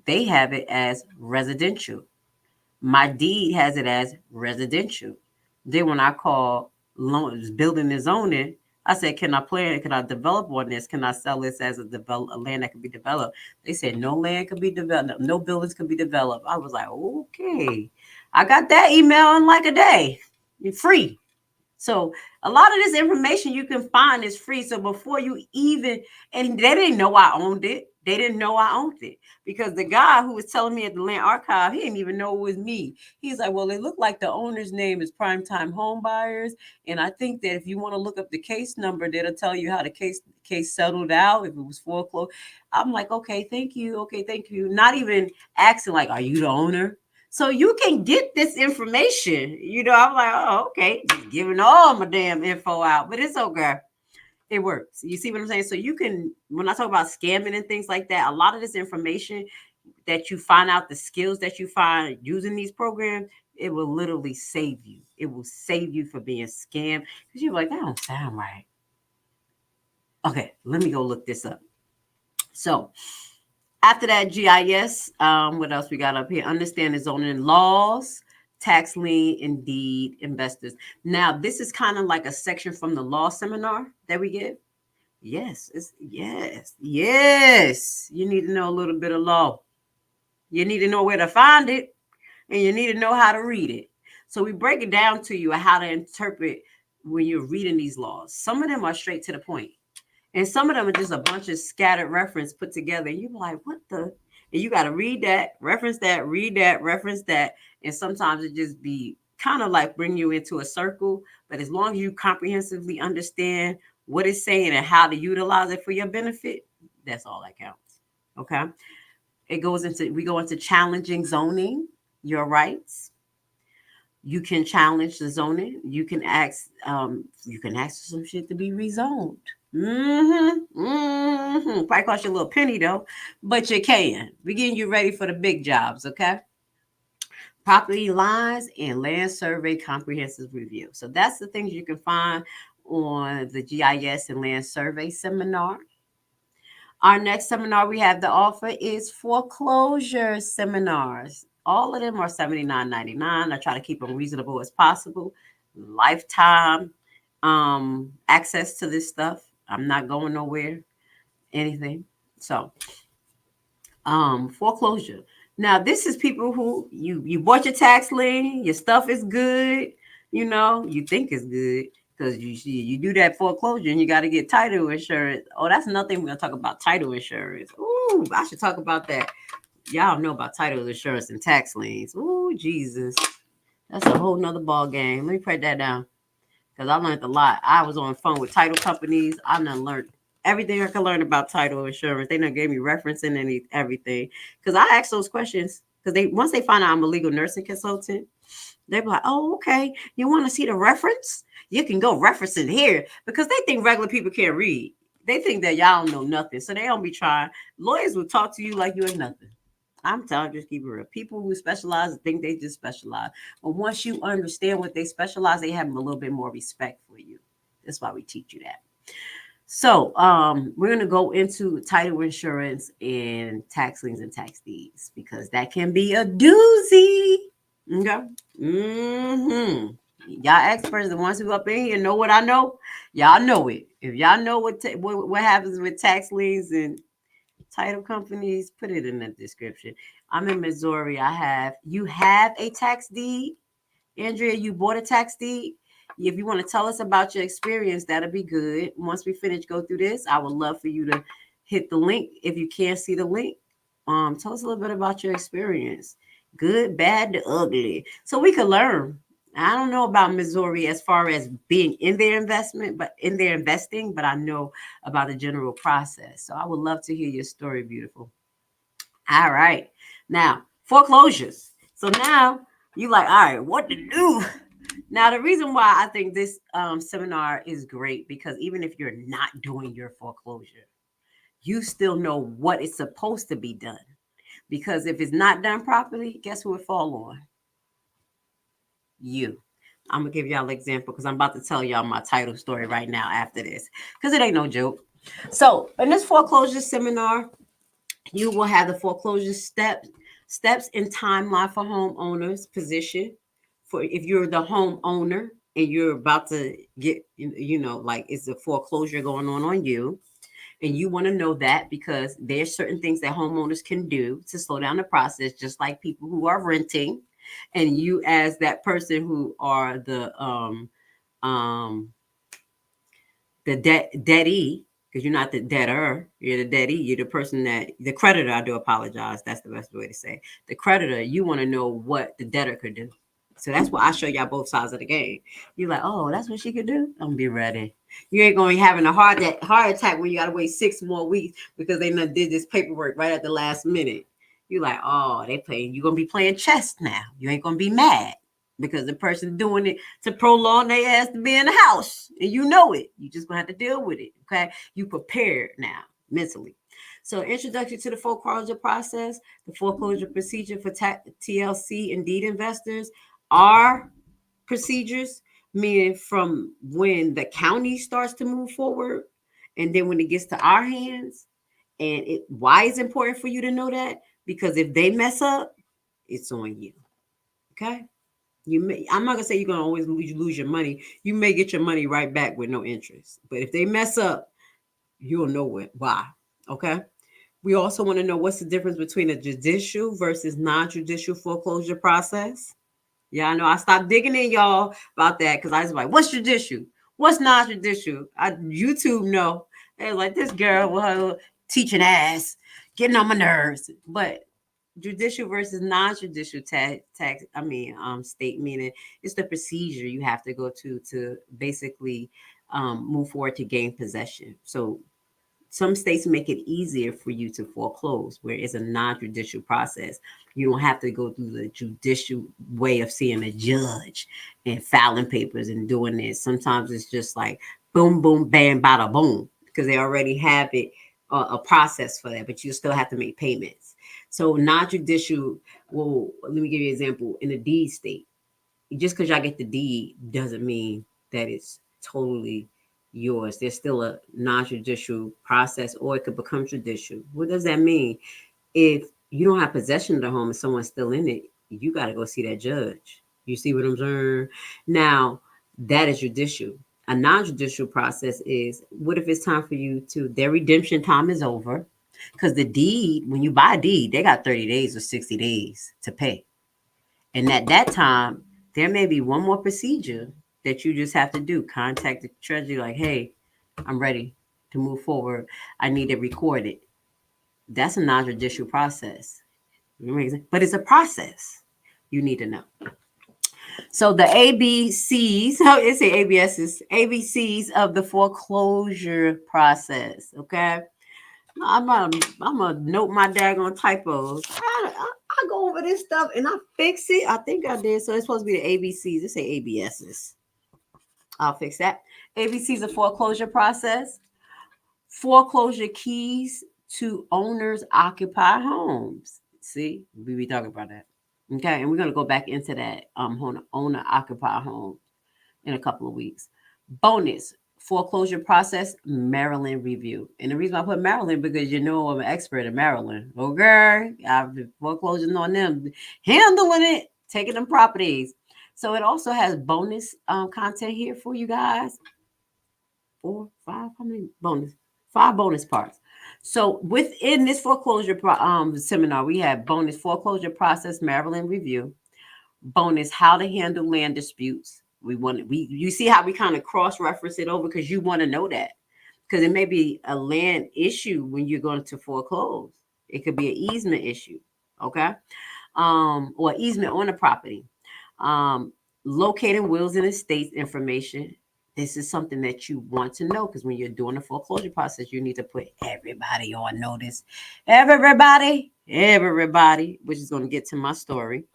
they have it as residential. My deed has it as residential. Then when I call building and zoning, I said, can I develop on this? Can I sell this as a land that can be developed? They said no land can be developed, no buildings can be developed. I was like, okay. I got that email in like a day. You're free. So a lot of this information you can find is free. So before you even, and they didn't know I owned it. They didn't know I owned it, because the guy who was telling me at the land archive, he didn't even know it was me. He's like, well, it looked like the owner's name is Primetime Home Buyers. And I think that if you want to look up the case number, that'll tell you how the case settled out, if it was foreclosed. I'm like, okay, thank you. Okay, thank you. Not even asking like, are you the owner? So you can get this information. I'm like, oh, okay, just giving all my damn info out, but it's okay. It works. You see what I'm saying? So you can, when I talk about scamming and things like that, a lot of this information that you find out, the skills that you find using these programs, it will literally save you. It will save you from being scammed, because you're like, that don't sound right. Okay, let me go look this up. So after that, GIS, what else we got up here? Understand the zoning laws, tax lien, and deed investors. Now, this is kind of like a section from the law seminar that we give. Yes. You need to know a little bit of law. You need to know where to find it, and you need to know how to read it. So we break it down to you how to interpret when you're reading these laws. Some of them are straight to the point. And some of them are just a bunch of scattered reference put together. And you're like, what the? And you got to read that, reference that, read that, reference that. And sometimes it just be kind of like bring you into a circle. But as long as you comprehensively understand what it's saying and how to utilize it for your benefit, that's all that counts. Okay. We go into challenging zoning, your rights. You can challenge the zoning. You can ask for some shit to be rezoned. Probably cost you a little penny though, but you can. We're getting you ready for the big jobs, okay? property lines, and land survey comprehensive review. So that's the things you can find on the GIS and land survey seminar. Our next seminar we have to offer is foreclosure seminars. All of them are $79.99. I try to keep them reasonable as possible. Lifetime access to this stuff. I'm not going nowhere, anything. So foreclosure. Now this is people who you bought your tax lien, your stuff is good, you think it's good because you do that foreclosure and you got to get title insurance. Oh, that's nothing. We're gonna talk about title insurance. Ooh, I should talk about that. Y'all know about title insurance and tax liens. Ooh, Jesus, that's a whole nother ball game. Let me put that down because I learned a lot. I was on the phone with title companies. I done learned everything I could learn about title insurance. They done gave me reference and everything. Because I asked those questions because once they find out I'm a legal nursing consultant, they be like, oh, okay. You want to see the reference? You can go reference it here because they think regular people can't read. They think that y'all don't know nothing. So they don't be trying. Lawyers will talk to you like you ain't nothing. I'm telling you, just keep it real. People who specialize think they just specialize. But once you understand what they specialize, they have a little bit more respect for you. That's why we teach you that. So we're going to go into title insurance and tax liens and tax deeds because that can be a doozy. Okay. Mm-hmm. Y'all experts, the ones who up in here know what I know. Y'all know it. If y'all know what happens with tax liens and title companies, put it in the description. I'm in Missouri. You have a tax deed. Andrea, you bought a tax deed. If you want to tell us about your experience, that'll be good. Once we finish go through this, I would love for you to hit the link. If you can't see the link, tell us a little bit about your experience. Good, bad, the ugly. So we could learn. I don't know about Missouri as far as being in their investment, but in their investing, but I know about the general process. So I would love to hear your story, beautiful. All right. Now, foreclosures. So now you like, all right, what to do? Now, the reason why I think this seminar is great because even if you're not doing your foreclosure, you still know what is supposed to be done. Because if it's not done properly, guess who it fall on? You. I'm gonna give y'all an example because I'm about to tell y'all my title story right now after this because it ain't no joke. So in this foreclosure seminar, you will have the foreclosure steps and timeline for homeowners position for if you're the homeowner and you're about to get like it's a foreclosure going on you and you want to know that because there's certain things that homeowners can do to slow down the process just like people who are renting and you as that person who are um the debtee, because you're not the debtor, you're the debtee, you're the person that the creditor. I do apologize. That's the best way to say the creditor. You want to know what the debtor could do. So that's why I show y'all both sides of the game. You're like, oh, that's what she could do. I'm gonna be ready. You ain't gonna be having a heart attack when you gotta wait 6 more weeks because they done did this paperwork right at the last minute. You're like, oh, they playing. You're gonna be playing chess now. You ain't gonna be mad because the person doing it to prolong their ass to be in the house and you know it. You just gonna have to deal with it. Okay, you prepared now mentally. So introduction to the foreclosure process, the foreclosure procedure for TLC and deed investors are procedures, meaning from when the county starts to move forward and then when it gets to our hands. And why it's important for you to know that? Because if they mess up, it's on you. Okay. I'm not gonna say you're gonna always lose your money. You may get your money right back with no interest. But if they mess up, you'll know why. Okay. We also want to know what's the difference between a judicial versus non-judicial foreclosure process. Yeah, I know. I stopped digging in y'all about that because I was like, what's judicial? What's non-judicial? YouTube know. They like this girl with her teaching ass, getting on my nerves. But judicial versus non-judicial state, meaning it's the procedure you have to go to basically move forward to gain possession. So some states make it easier for you to foreclose where it's a non-judicial process. You don't have to go through the judicial way of seeing a judge and filing papers and doing this. Sometimes it's just like boom boom bam bada boom because they already have it a process for that, but you still have to make payments. So non-judicial, well, let me give you an example. In a deed state, just because y'all get the deed doesn't mean that it's totally yours. There's still a non-judicial process, or it could become judicial. What does that mean? If you don't have possession of the home and someone's still in it, you got to go see that judge. You see what I'm saying? Now, that is judicial. A non-judicial process is, what if it's time for you to, their redemption time is over? Because the deed, when you buy a deed, they got 30 days or 60 days to pay. And at that time, there may be one more procedure that you just have to do. Contact the treasury, like, hey, I'm ready to move forward. I need it recorded. That's a non-judicial process. But it's a process you need to know. So the ABCs, it's the ABSs, ABCs of the foreclosure process. Okay. I'm gonna note my daggone typos. I go over this stuff and I fix it. I think I did. So it's supposed to be the ABCs. It say ABSs. I'll fix that. ABCs of foreclosure process. Foreclosure keys to owners occupy homes. See, we be talking about that. Okay, and we're gonna go back into that owner occupy home in a couple of weeks. Bonus foreclosure process Maryland review. And the reason I put Maryland because I'm an expert in Maryland. Okay, I've been foreclosing on them, handling it, taking them properties. So it also has bonus content here for you guys. 4, 5, how many bonus? 5 bonus parts. So within this foreclosure seminar, we have bonus foreclosure process Maryland review, bonus how to handle land disputes. You see how we kind of cross reference it over because you want to know that, because it may be a land issue when you're going to foreclose. It could be an easement issue, okay, or easement on the property. Locating wills and estates information. This is something that you want to know because when you're doing the foreclosure process, you need to put everybody on notice. Everybody, which is going to get to my story.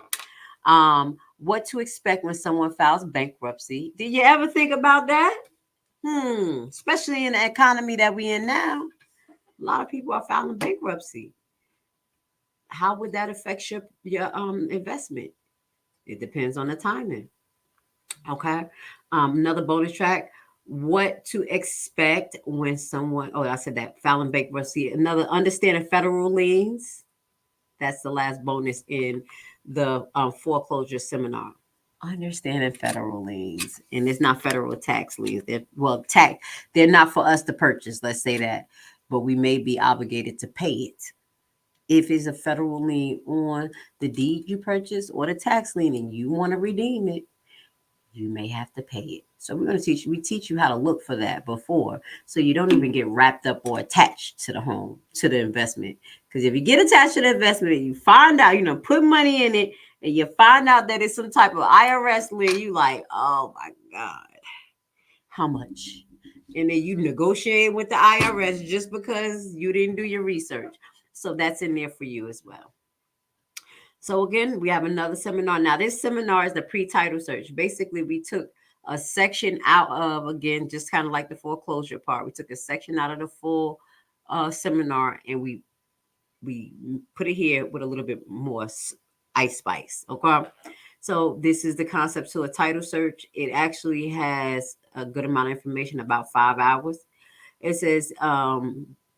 What to expect when someone files bankruptcy. Did you ever think about that? Especially in the economy that we're in now, a lot of people are filing bankruptcy. How would that affect your investment? It depends on the timing. Okay. Another bonus track. What to expect when someone, I said that, filing bankruptcy. Another, understanding federal liens. That's the last bonus in the foreclosure seminar. Understanding federal liens, and it's not federal tax liens. They're not for us to purchase. Let's say that, but we may be obligated to pay it. If it's a federal lien on the deed you purchase or the tax lien, and you want to redeem it, you may have to pay it. So we teach you how to look for that before, so you don't even get wrapped up or attached to the home, to the investment. Because if you get attached to the investment and you find out, put money in it, and you find out that it's some type of IRS lien, you like, oh my God, how much? And then you negotiate with the IRS just because you didn't do your research. So that's in there for you as well. So again, we have another seminar. Now, this seminar is the pre-title search. Basically, we took a section out of, again, just kind of like the foreclosure part. We took a section out of the full seminar, and we put it here with a little bit more ice spice. Okay. So this is the concept to a title search. It actually has a good amount of information, about 5 hours. It says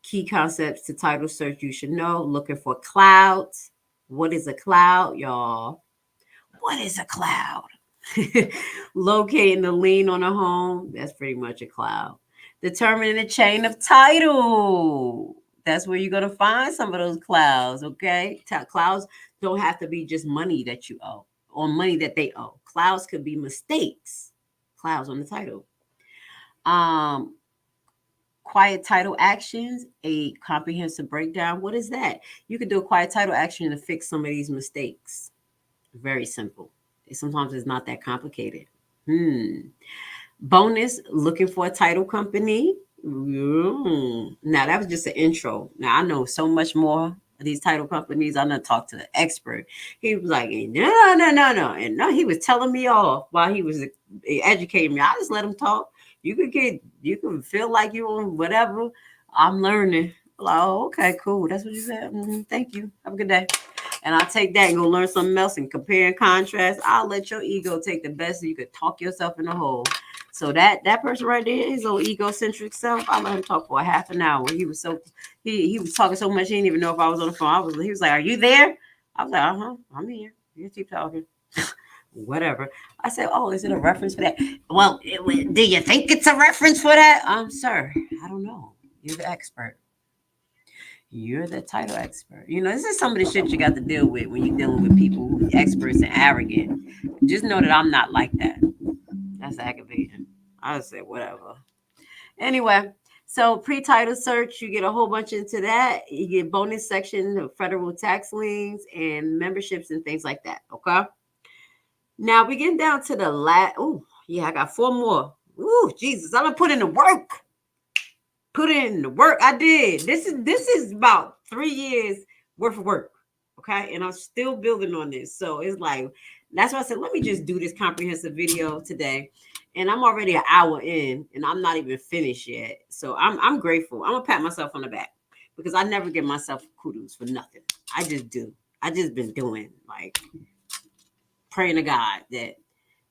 key concepts to title search you should know. Looking for clouds. What is a cloud, y'all? What is a cloud? Locating the lien on a home. That's pretty much a cloud. Determining the chain of title. That's where you're going to find some of those clouds, okay? Clouds don't have to be just money that you owe or money that they owe. Clouds could be mistakes. Clouds on the title. Quiet title actions, a comprehensive breakdown. What is that? You could do a quiet title action to fix some of these mistakes. Very simple. Sometimes it's not that complicated. Bonus, looking for a title company. Now, that was just an intro. Now, I know so much more of these title companies. I'm going to talk to the expert. He was like, no. And no, he was telling me off while he was educating me. I just let him talk. You can feel like you're on whatever. I'm learning. Like, oh, okay, cool. That's what you said. Thank you. Have a good day. And I'll take that and go learn something else and compare and contrast. I'll let your ego take the best so you could talk yourself in the hole. So that person right there, his little egocentric self, I let him talk for a half an hour. He was talking so much he didn't even know if I was on the phone. He was like, "Are you there?" I was like, I'm here. You keep talking." Whatever. I said, "Oh, is it a reference for that?" Well, do you think it's a reference for that? Sir, I don't know. You're the expert. You're the title expert. This is some of the shit you got to deal with when you're dealing with people who are experts and arrogant. Just know that I'm not like that. That's aggravating. I say whatever. Anyway, so pre-title search, you get a whole bunch into that. You get bonus section of federal tax liens and memberships and things like that. Okay. Now we getting down to the last. Oh, yeah, I got 4 more. Ooh, Jesus, I'm gonna put in the work. Put in the work. I did. This is about 3 years worth of work. Okay. And I'm still building on this. So it's like, that's why I said, let me just do this comprehensive video today. And I'm already an hour in and I'm not even finished yet. So I'm grateful. I'm gonna pat myself on the back because I never give myself kudos for nothing. I just do. I just been doing, like, praying to God that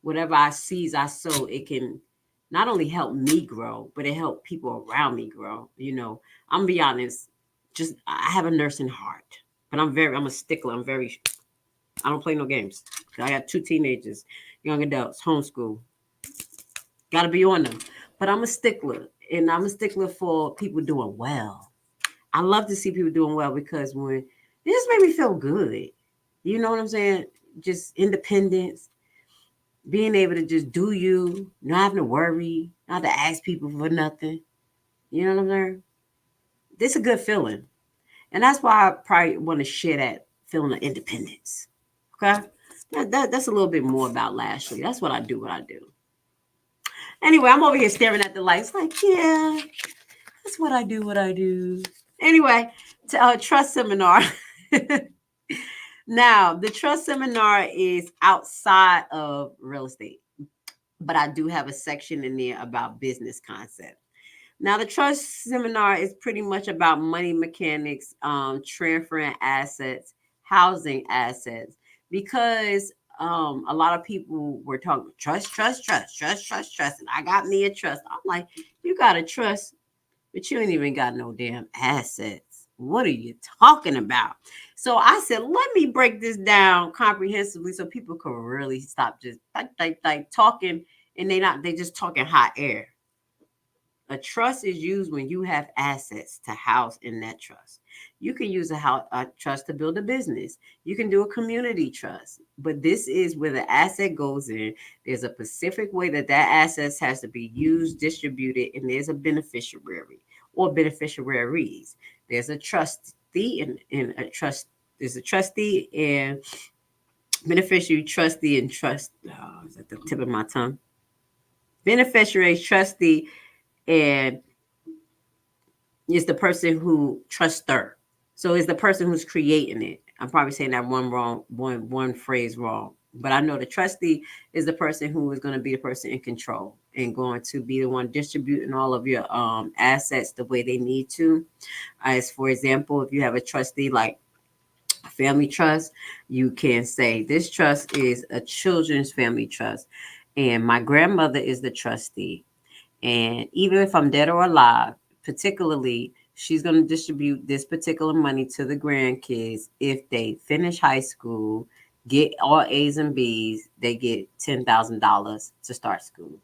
whatever I seize, I sow, it can not only help me grow, but it help people around me grow. I'm gonna be honest, just I have a nursing heart, but I'm a stickler. I don't play no games. I got 2 teenagers, young adults, homeschool. Gotta be on them. But I'm a stickler, and I'm a stickler for people doing well. I love to see people doing well because when it just made me feel good. You know what I'm saying? Just independence, being able to just do you, not having to worry, not to ask people for nothing. You know what I'm saying? This is a good feeling. And that's why I probably want to share that feeling of independence. Okay? That's a little bit more about Lashley. That's what I do. Anyway, I'm over here staring at the lights like, yeah, that's what I do. Anyway, trust seminar. Now, the trust seminar is outside of real estate, but I do have a section in there about business concept. Now, the trust seminar is pretty much about money mechanics, transferring assets, housing assets, because a lot of people were talking trust, and I got me a trust. I'm like, you got a trust, but you ain't even got no damn assets. What are you talking about? So I said, let me break this down comprehensively so people can really stop just like talking, and they just talking hot air. A trust is used when you have assets to house in that trust. You can use a trust to build a business. You can do a community trust, but this is where the asset goes in. There's a specific way that asset has to be used, distributed, and there's a beneficiary or beneficiaries. There's a trustee and a trust. There's a trustee and beneficiary, trustee, and trust. Oh, it's at the tip of my tongue. Beneficiary, trustee, and is the person who truster. So it's the person who's creating it. I'm probably saying that one phrase wrong. But I know the trustee is the person who is going to be the person in control and going to be the one distributing all of your assets the way they need to. As for example, if you have a trustee like a family trust, you can say this trust is a children's family trust, and my grandmother is the trustee. And even if I'm dead or alive, particularly, she's going to distribute this particular money to the grandkids. If they finish high school, get all A's and B's, they get $10,000 to start school.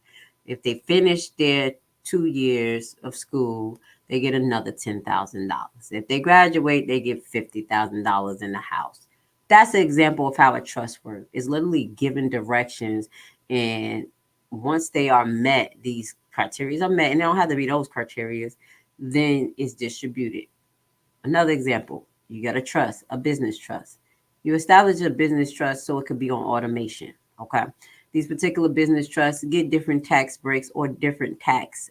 If they finish their 2 years of school, they get another $10,000. If they graduate, they get $50,000 in the house. That's an example of how a trust works. It's literally giving directions, and once they are met, these criteria are met, and they don't have to be those criteria, then it's distributed. Another example, you got a trust, a business trust. You establish a business trust so it could be on automation. Okay. These particular business trusts get different tax breaks or different tax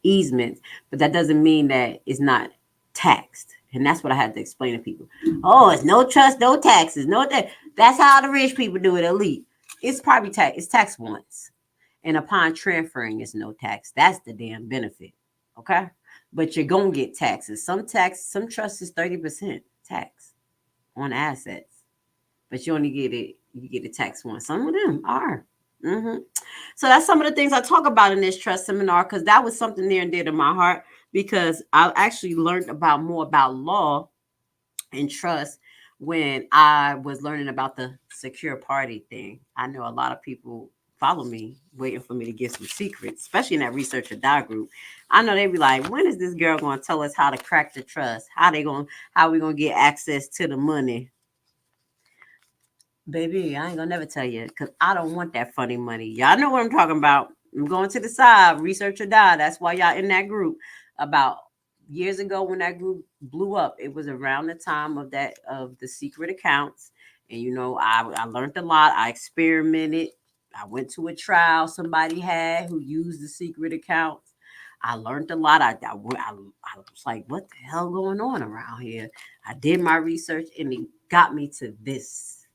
easements, but that doesn't mean that it's not taxed. And that's what I had to explain to people. Oh, it's no trust, no taxes, no that. That's how the rich people do it, elite. It's probably tax. It's taxed once, and upon transferring, it's no tax. That's the damn benefit. Okay. but you're gonna get taxes. Some trust is 30% tax on assets, but you only get it. You get it taxed once. Some of them are. hmm So that's some of the things I talk about in this trust seminar because that was something near and dear to my heart because I actually learned about more about law and trust when I was learning about the secure party thing. I know a lot of people follow me waiting for me to get some secrets, especially in that research or die group. I know they be like, when is this girl going to tell us how to crack the trust? How we going to get access to the money? Baby, I ain't gonna never tell you because I don't want that funny money. Y'all know what I'm talking about. I'm going to the side, research or die. That's why y'all in that group. About years ago when that group blew up, it was around the time of the secret accounts. And I learned a lot. I experimented. I went to a trial somebody had who used the secret accounts. I learned a lot. I was like, what the hell going on around here? I did my research and it got me to this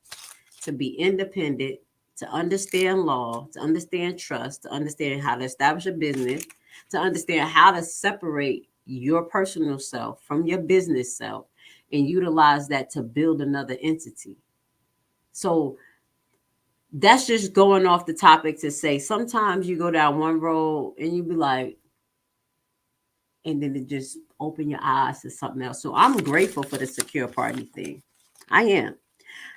to be independent, to understand law, to understand trust, to understand how to establish a business, to understand how to separate your personal self from your business self and utilize that to build another entity. So that's just going off the topic to say sometimes you go down one road and you be like, and then it just open your eyes to something else. So I'm grateful for the secure party thing. I am.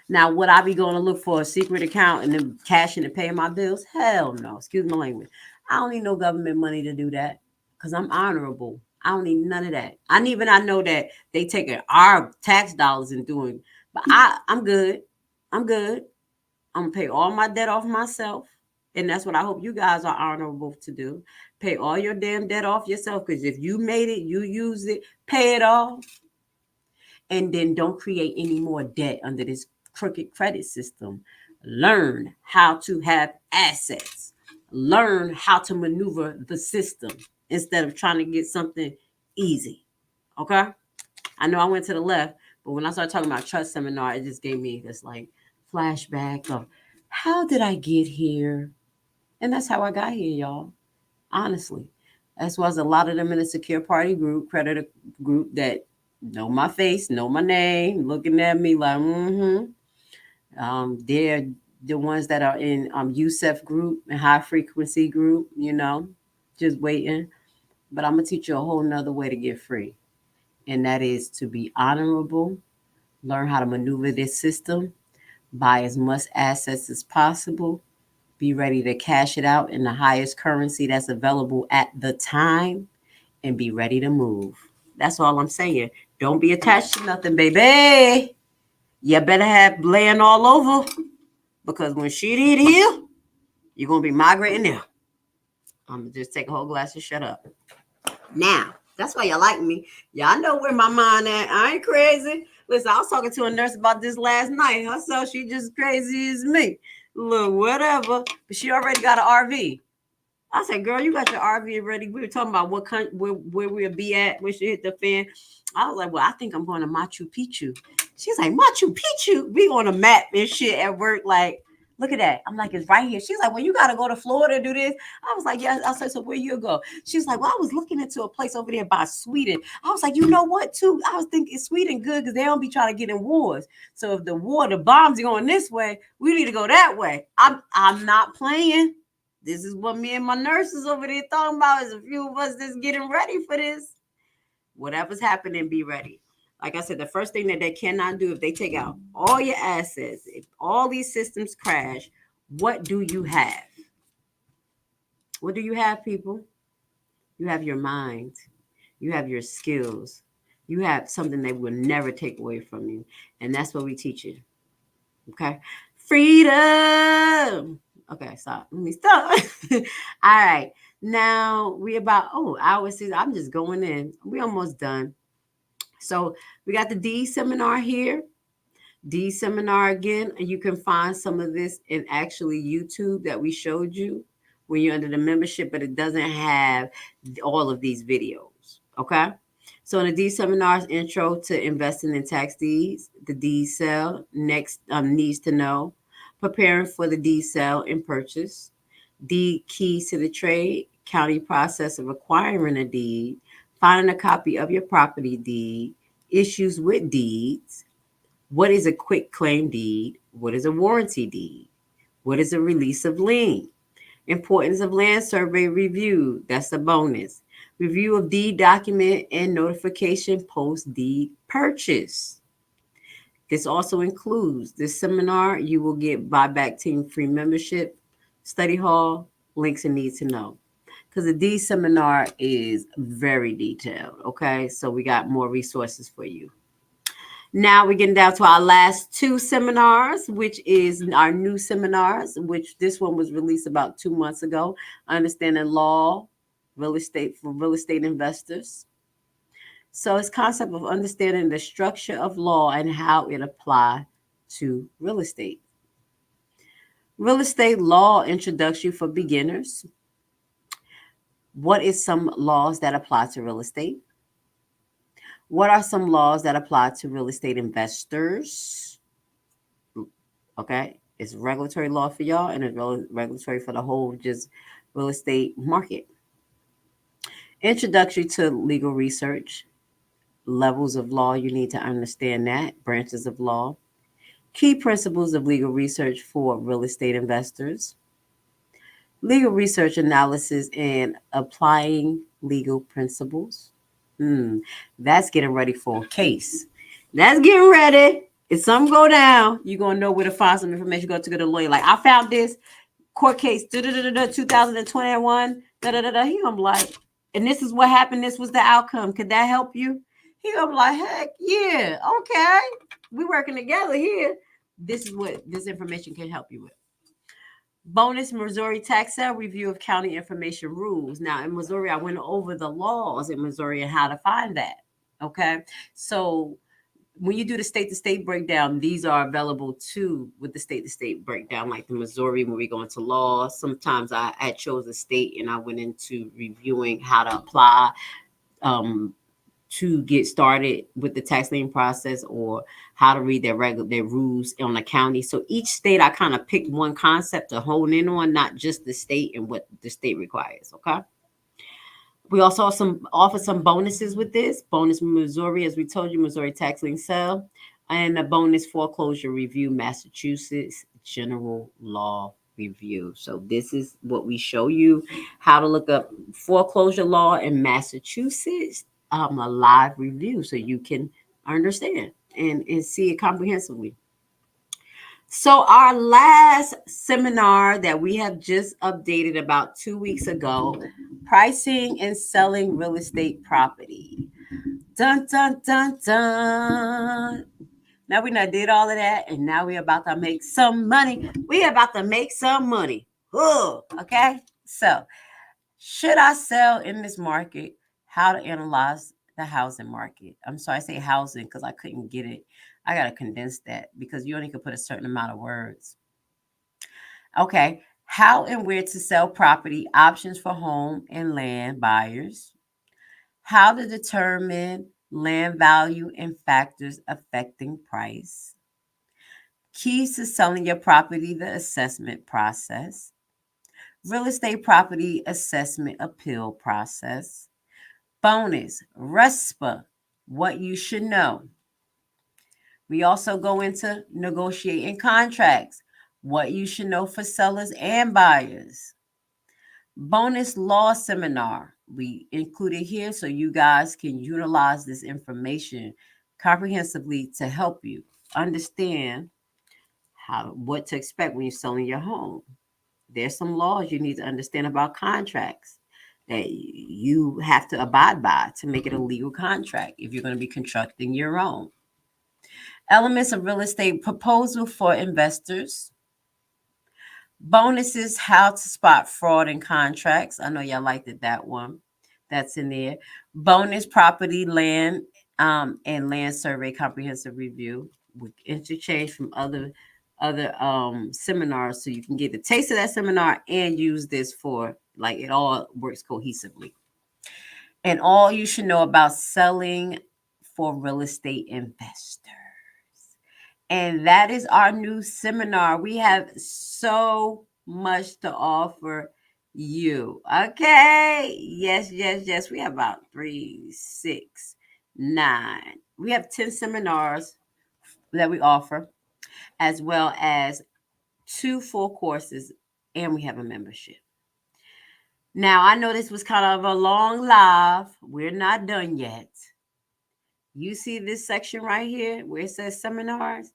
Now, would I be going to look for a secret account and then cashing and paying my bills? Hell no. Excuse my language. I don't need no government money to do that because I'm honorable. I don't need none of that. I know that they taking our tax dollars and doing, but I'm good. I'm good. I'm gonna pay all my debt off myself. And that's what I hope you guys are honorable to do. Pay all your damn debt off yourself. Because if you made it, you used it, pay it off and then don't create any more debt under this crooked credit system. Learn how to have assets. Learn how to maneuver the system instead of trying to get something easy. Okay? I know I went to the left, but when I started talking about trust seminar, it just gave me this like flashback of how did I get here? And that's how I got here, y'all. Honestly. As well as a lot of them in the secure party group, credit group that know my face, know my name, looking at me like, they're the ones that are in USEF group and high frequency group, just waiting. But I'm gonna teach you a whole nother way to get free. And that is to be honorable, learn how to maneuver this system, buy as much assets as possible, be ready to cash it out in the highest currency that's available at the time, and be ready to move. That's all I'm saying. Don't be attached to nothing, baby. You better have Lien all over because when she did here, you're going to be migrating there. I'm going to just take a whole glass and shut up. Now, that's why y'all like me. Y'all know where my mind at. I ain't crazy. Listen, I was talking to a nurse about this last night. Herself, she just crazy as me. Look, whatever. But she already got an RV. I said, girl, you got your RV ready. We were talking about what country, where we'll be at when she hit the fan. I was like, well, I think I'm going to Machu Picchu. She's like, Machu Picchu? We on a map and shit at work. Like, look at that. I'm like, it's right here. She's like, well, you got to go to Florida to do this. I was like, yeah. I said, so where you go? She's like, well, I was looking into a place over there by Sweden. I was like, you know what, too? I was thinking Sweden good because they don't be trying to get in wars. So if the bombs are going this way, we need to go that way. I'm not playing. This is what me and my nurses over there talking about is a few of us that's getting ready for this. Whatever's happening, be ready. Like I said, the first thing that they cannot do if they take out all your assets, if all these systems crash, what do you have? What do you have, people? You have your mind. You have your skills. You have something they will never take away from you. And that's what we teach you. Okay? Freedom. Okay, stop. Let me stop. All right. Now we about hour 6. I'm just going in. We almost done. So we got the D seminar here. D seminar again. And you can find some of this in actually YouTube that we showed you when you're under the membership, but it doesn't have all of these videos. Okay. So in the D seminars, intro to investing in tax deeds, the D sale, next needs to know, preparing for the D sale and purchase, D keys to the trade, county process of acquiring a deed, finding a copy of your property deed, issues with deeds, what is a quick claim deed, what is a warranty deed, what is a release of lien, importance of land survey review, that's a bonus, review of deed document and notification post deed purchase. This also includes this seminar. You will get buyback team free membership, study hall, links and need to know. Because the D seminar is very detailed. Okay, so we got more resources for you. Now we're getting down to our last two seminars, which is our new seminars, which this one was released about 2 months ago. Understanding law, real estate for real estate investors. So it's concept of understanding the structure of law and how it apply to real estate. Real estate law introduction for beginners. What is some laws that apply to real estate? What are some laws that apply to real estate investors? Okay, it's regulatory law for y'all and it's regulatory for the whole just real estate market. Introductory to legal research. Levels of law, you need to understand that. Branches of law. Key principles of legal research for real estate investors. Legal research analysis and applying legal principles. That's getting ready for a case. That's getting ready. If something go down, you're going to know where to find some information. Go to the lawyer. Like, I found this court case, 2021, He gonna be like, and this is what happened. This was the outcome. Could that help you? He gonna be like, heck yeah, okay. We working together here. This is what this information can help you with. Bonus Missouri tax sale review of county information rules. Now in Missouri, I went over the laws in Missouri and how to find that. Okay, so when you do the state to state breakdown, these are available too with the state to state breakdown, like the Missouri when we go into law. Sometimes I chose a state and I went into reviewing how to apply to get started with the tax lien process or how to read their rules on the county. So each state I kind of picked one concept to hone in on, not just the state and what the state requires. Okay. We also offer some bonuses with this. Bonus Missouri, as we told you, Missouri tax lien sale, and a bonus foreclosure review, Massachusetts general law review. So this is what we show you, how to look up foreclosure law in Massachusetts, a live review so you can understand and see it comprehensively. So our last seminar that we have just updated about 2 weeks ago, pricing and selling real estate property. Dun, dun, dun, dun. Now we done did all of that, and now we're about to make some money. We're about to make some money. Ooh, okay? So, should I sell in this market? How to analyze the housing market. I'm sorry, I say housing because I couldn't get it. I got to condense that because you only can put a certain amount of words. Okay. How and where to sell property, options for home and land buyers. How to determine land value and factors affecting price. Keys to selling your property, the assessment process. Real estate property assessment appeal process. Bonus, RESPA, what you should know. We also go into negotiating contracts, what you should know for sellers and buyers. Bonus law seminar, we included here so you guys can utilize this information comprehensively to help you understand what to expect when you're selling your home. There's some laws you need to understand about contracts that you have to abide by to make it a legal contract if you're going to be constructing your own. Elements of real estate proposal for investors. Bonuses, how to spot fraud in contracts. I know y'all liked it, that one. That's in there. Bonus property, land, and land survey comprehensive review. We interchange from other seminars so you can get the taste of that seminar and use this for, like, it all works cohesively. And all you should know about selling for real estate investors. And that is our new seminar. We have so much to offer you. Okay. Yes, yes, yes. We have about 3, 6, 9. We have 10 seminars that we offer, as well as 2 full courses, and we have a membership. Now, I know this was kind of a long live. We're not done yet. You see this section right here where it says seminars?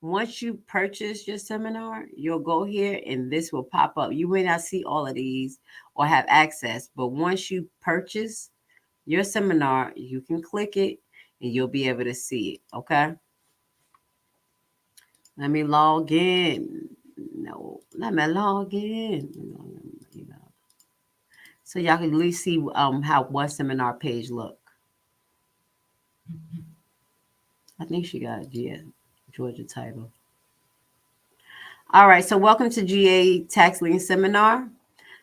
Once you purchase your seminar, you'll go here and this will pop up. You may not see all of these or have access, but once you purchase your seminar, you can click it and you'll be able to see it. Okay. Let me log in. No, let me log in. So y'all can at least see how one seminar page look. I think she got Georgia title. All right, so welcome to GA Tax Lien Seminar.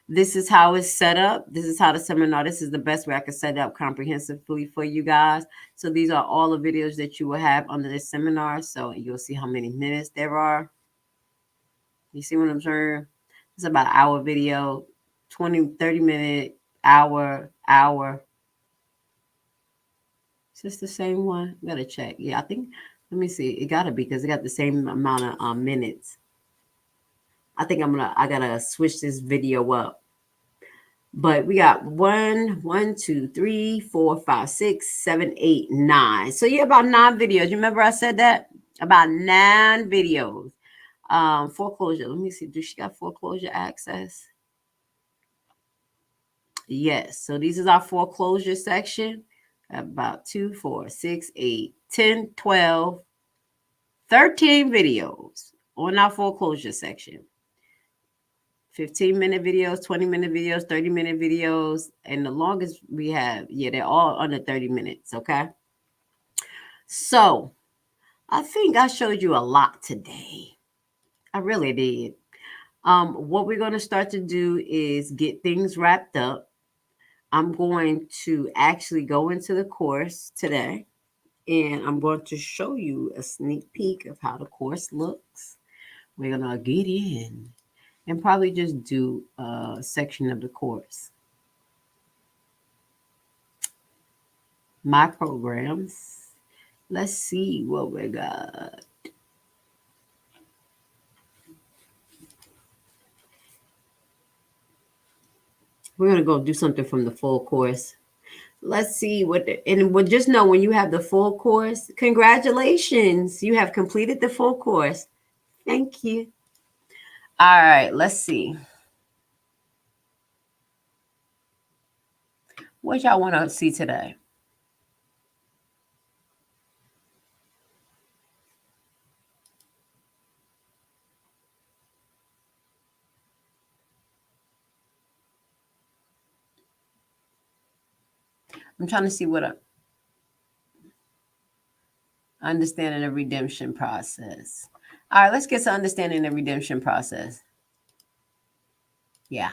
This is how it's set up. This is how the seminar, this is the best way I can set it up comprehensively for you guys. So these are all the videos that you will have under this seminar. So you'll see how many minutes there are. You see what I'm saying? It's about an hour video, 20, 30 minute, hour. Is this the same one? I gotta check. Yeah, I think, let me see. It gotta be because it got the same amount of minutes. I think I gotta switch this video up. But we got 1, 2, 3, 4, 5, 6, 7, 8, 9. So yeah, about 9 videos. You remember I said that? About 9 videos. Foreclosure. Let me see. Do she got foreclosure access? Yes. So these is our foreclosure section. About 2, 4, 6, 8, 10, 12, 13 videos on our foreclosure section. 15-minute videos, 20-minute videos, 30-minute videos, and the longest we have, they're all under 30 minutes, okay? So, I think I showed you a lot today. I really did. What we're going to start to do is get things wrapped up. I'm going to actually go into the course today, and I'm going to show you a sneak peek of how the course looks. We're going to get in and probably just do a section of the course. My programs. Let's see what we got. We're going to go do something from the full course. Let's see and we'll just know when you have the full course, congratulations, you have completed the full course. Thank you. All right, let's see. What y'all want to see today? I'm trying to see what understanding the redemption process. All right, let's get to understanding the redemption process. Yeah,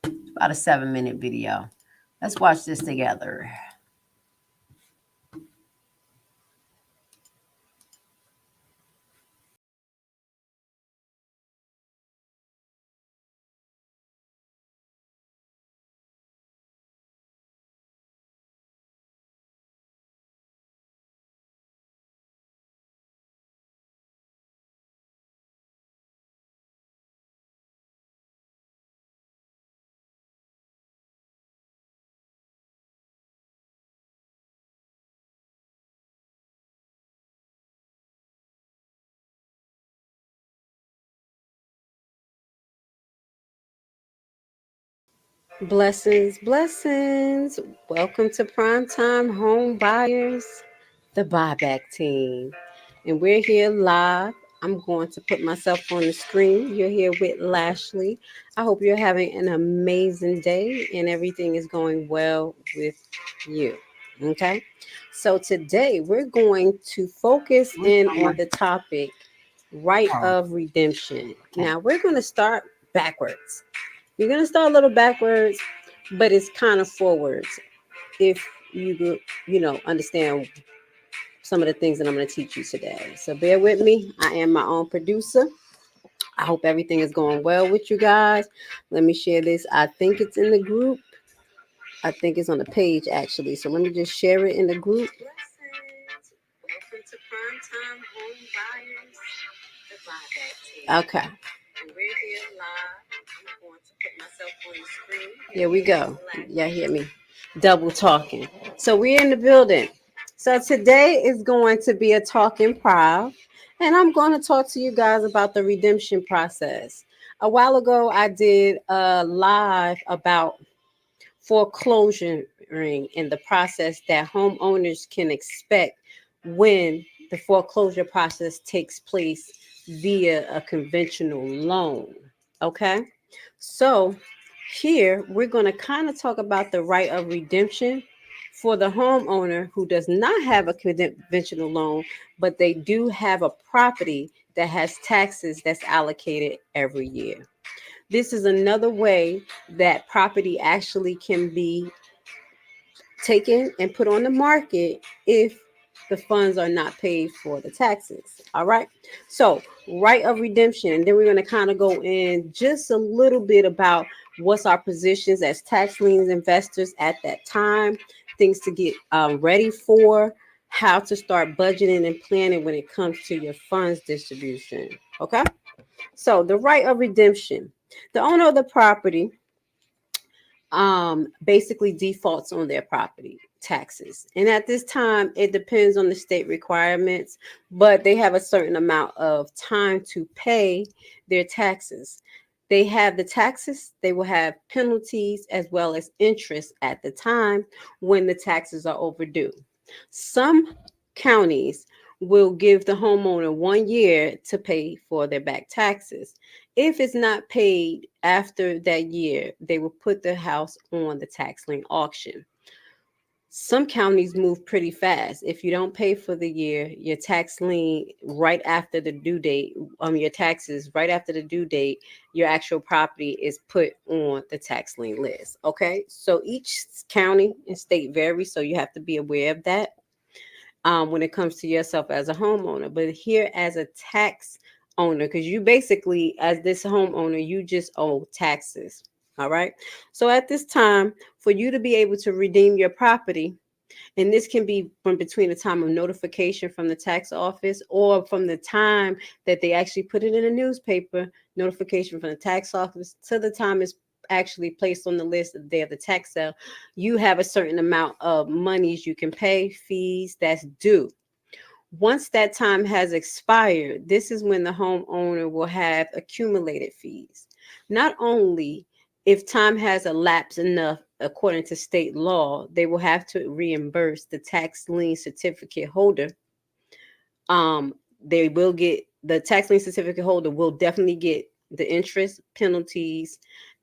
it's about a 7-minute video. Let's watch this together. Blessings, blessings. Welcome to Primetime Home Buyers, the buyback team. And we're here live. I'm going to put myself on the screen. You're here with Lashley. I hope you're having an amazing day and everything is going well with you. Okay. So today we're going to focus in on the topic right of redemption. Now we're going to start backwards. You're going to start a little backwards, but it's kind of forwards if you understand some of the things that I'm going to teach you today. So bear with me. I am my own producer. I hope everything is going well with you guys. Let me share this. I think it's in the group. I think it's on the page actually. So let me just share it in the group. Blessings. Welcome to Primetime Home Buyers, the buyback team. Okay. And we're here live. I'm going to put myself on the screen. Here we go. Y'all hear me double talking. So we're in the building. So today is going to be a talking prive, and I'm going to talk to you guys about the redemption process. A while ago, I did a live about foreclosure in the process that homeowners can expect when the foreclosure process takes place via a conventional loan. Okay, so here we're going to kind of talk about the right of redemption for the homeowner who does not have a conventional loan, but they do have a property that has taxes that's allocated every year. This is another way that property actually can be taken and put on the market if the funds are not paid for the taxes. All right. So, right of redemption. And then we're going to kind of go in just a little bit about what's our positions as tax liens investors at that time, things to get ready for, how to start budgeting and planning when it comes to your funds distribution. Okay. So, the right of redemption. The owner of the property basically defaults on their property taxes. And at this time, it depends on the state requirements, but they have a certain amount of time to pay their taxes. They have the taxes, they will have penalties as well as interest at the time when the taxes are overdue. Some counties will give the homeowner 1 year to pay for their back taxes. If it's not paid after that year, they will put the house on the tax lien auction. Some counties move pretty fast. If you don't pay for the year, your tax lien right after the due date, your taxes right after the due date, your actual property is put on the tax lien list. Okay, so each county and state varies, so you have to be aware of that when it comes to yourself as a homeowner. But here as a tax owner, because you basically, as this homeowner, you just owe taxes. All right. So at this time, for you to be able to redeem your property, and this can be from between the time of notification from the tax office or from the time that they actually put it in a newspaper, notification from the tax office to the time it's actually placed on the list of the day of the tax sale, you have a certain amount of monies you can pay, fees that's due. Once that time has expired, this is when the homeowner will have accumulated fees. Not only if time has elapsed enough according to state law, they will have to reimburse the tax lien certificate holder. They will get the tax lien certificate holder will definitely get the interest, penalties,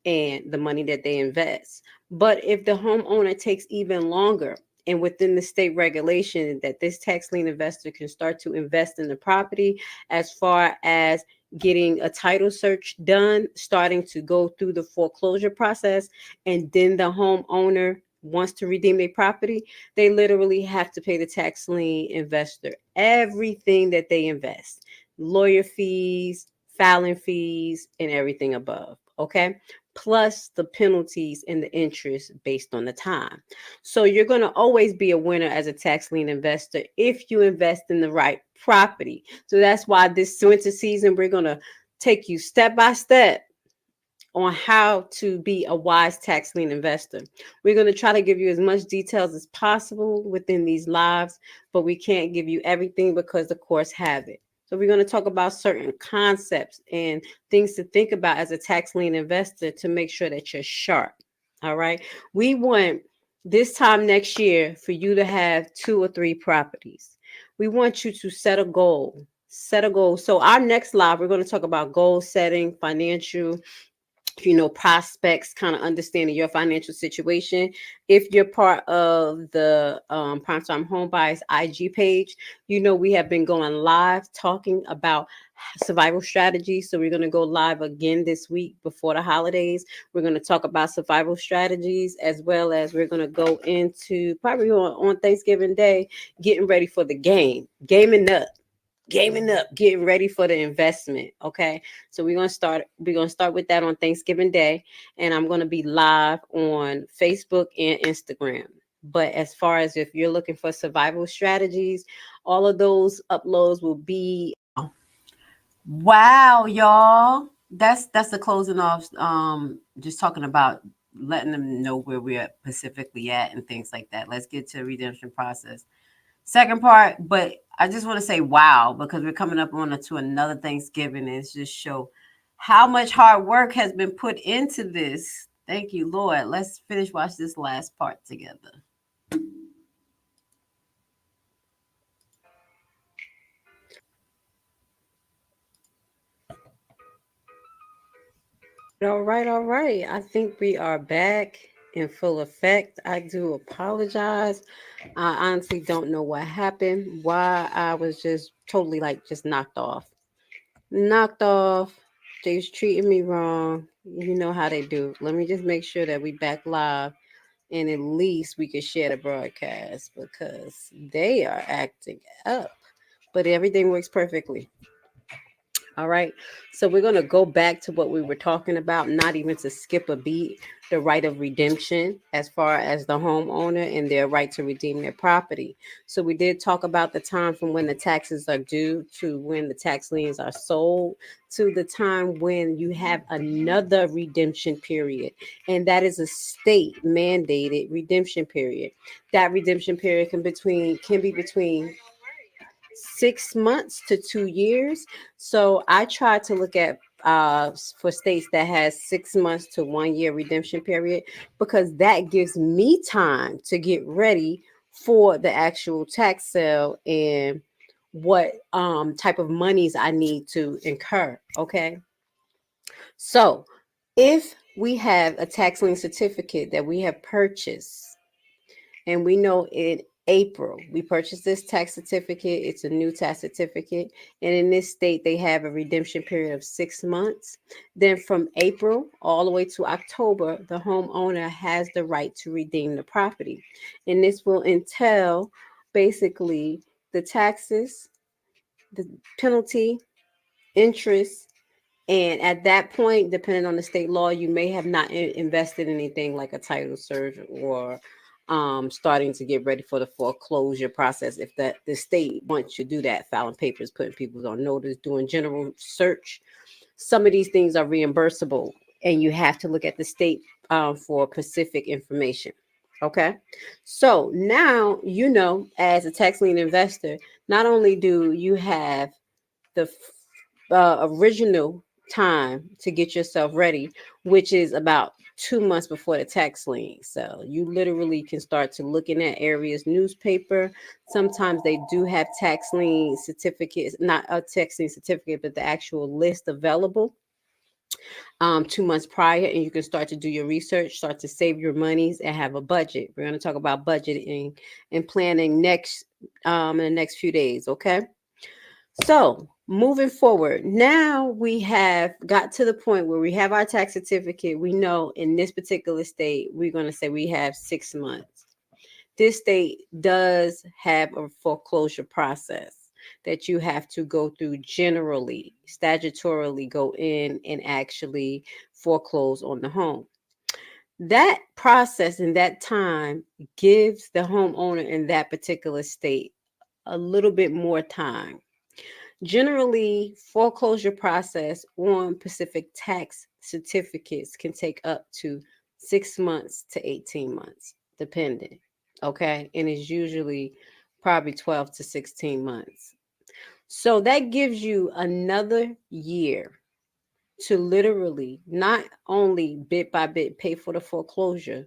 and the money that they invest. But if the homeowner takes even longer, and within the state regulation that this tax lien investor can start to invest in the property, as far as getting a title search done, starting to go through the foreclosure process, and then the homeowner wants to redeem their property, they literally have to pay the tax lien investor everything that they invest, lawyer fees, filing fees, and everything above. Okay, plus the penalties and the interest based on the time. So you're going to always be a winner as a tax lien investor if you invest in the right property. So that's why this winter season, we're going to take you step by step on how to be a wise tax lien investor. We're going to try to give you as much details as possible within these lives, but we can't give you everything because the course have it. So we're going to talk about certain concepts and things to think about as a tax lien investor to make sure that you're sharp. All right. We want this time next year for you to have 2 or 3 properties. We want you to set a goal. Set a goal. So our next live, we're going to talk about goal setting, financial, prospects, kind of understanding your financial situation. If you're part of the Primetime Home Buyers IG page, we have been going live talking about survival strategies. So we're going to go live again this week before the holidays. We're going to talk about survival strategies, as well as we're going to go into probably on Thanksgiving Day, getting ready for the gaming up. gaming up, getting ready for the investment. Okay. So we're gonna start with that on Thanksgiving Day. And I'm gonna be live on Facebook and Instagram. But as far as if you're looking for survival strategies, all of those uploads will be wow, y'all. That's the closing off. Just talking about letting them know where we're specifically at and things like that. Let's get to the redemption process. Second part, but I just want to say wow, because we're coming up on to another Thanksgiving, and it's just show how much hard work has been put into this. Thank you, Lord. Let's finish watch this last part together. All right, all right. I think we are back in full effect. I do apologize. I honestly don't know what happened, why I was just totally like just knocked off. Knocked off. They was treating me wrong. You know how they do. Let me just make sure that we back live and at least we can share the broadcast because they are acting up. But everything works perfectly. All right. So we're going to go back to what we were talking about, not even to skip a beat, the right of redemption as far as the homeowner and their right to redeem their property. So we did talk about the time from when the taxes are due to when the tax liens are sold to the time when you have another redemption period. And that is a state mandated redemption period. That redemption period can be between 6 months to 2 years. So I try to look at for states that has 6 months to 1 year redemption period because that gives me time to get ready for the actual tax sale and what type of monies I need to incur. Okay. So if we have a tax lien certificate that we have purchased and we know in April we purchased this tax certificate. It's a new tax certificate, and in this state they have a redemption period of 6 months. Then from April all the way to October, the homeowner has the right to redeem the property, and this will entail basically the taxes, the penalty, interest, and at that point, depending on the state law, you may have not invested in anything like a title search or starting to get ready for the foreclosure process. If that the state wants you to do that, filing papers, putting people on notice, doing general search, some of these things are reimbursable, and you have to look at the state for specific information. Okay, so now you know as a tax lien investor, not only do you have the original time to get yourself ready, which is about 2 months before the tax lien. So you literally can start to looking at areas newspaper. Sometimes they do have tax lien certificates, not a tax lien certificate, but the actual list available 2 months prior, and you can start to do your research, start to save your monies, and have a budget. We're going to talk about budgeting and planning next in the next few days. Okay. So moving forward, now we have got to the point where we have our tax certificate. We know in this particular state, we're going to say we have 6 months. This state does have a foreclosure process that you have to go through generally, statutorily go in and actually foreclose on the home. That process and that time gives the homeowner in that particular state a little bit more time. Generally, foreclosure process on Pacific tax certificates can take up to 6 months to 18 months, depending. Okay. And it's usually probably 12 to 16 months. So that gives you another year to literally not only bit by bit pay for the foreclosure,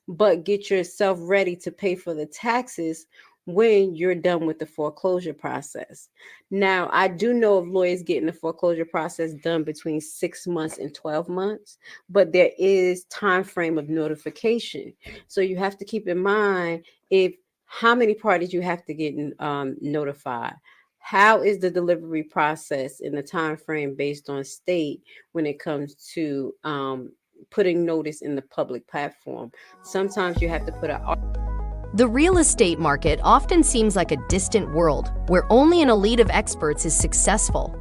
but get yourself ready to pay for the taxes when you're done with the foreclosure process. Now, I do know of lawyers getting the foreclosure process done between 6 months and 12 months, but there is time frame of notification. So you have to keep in mind if how many parties you have to get notified. How is the delivery process in the time frame based on state when it comes to putting notice in the public platform? Sometimes you have to put a The real estate market often seems like a distant world where only an elite of experts is successful.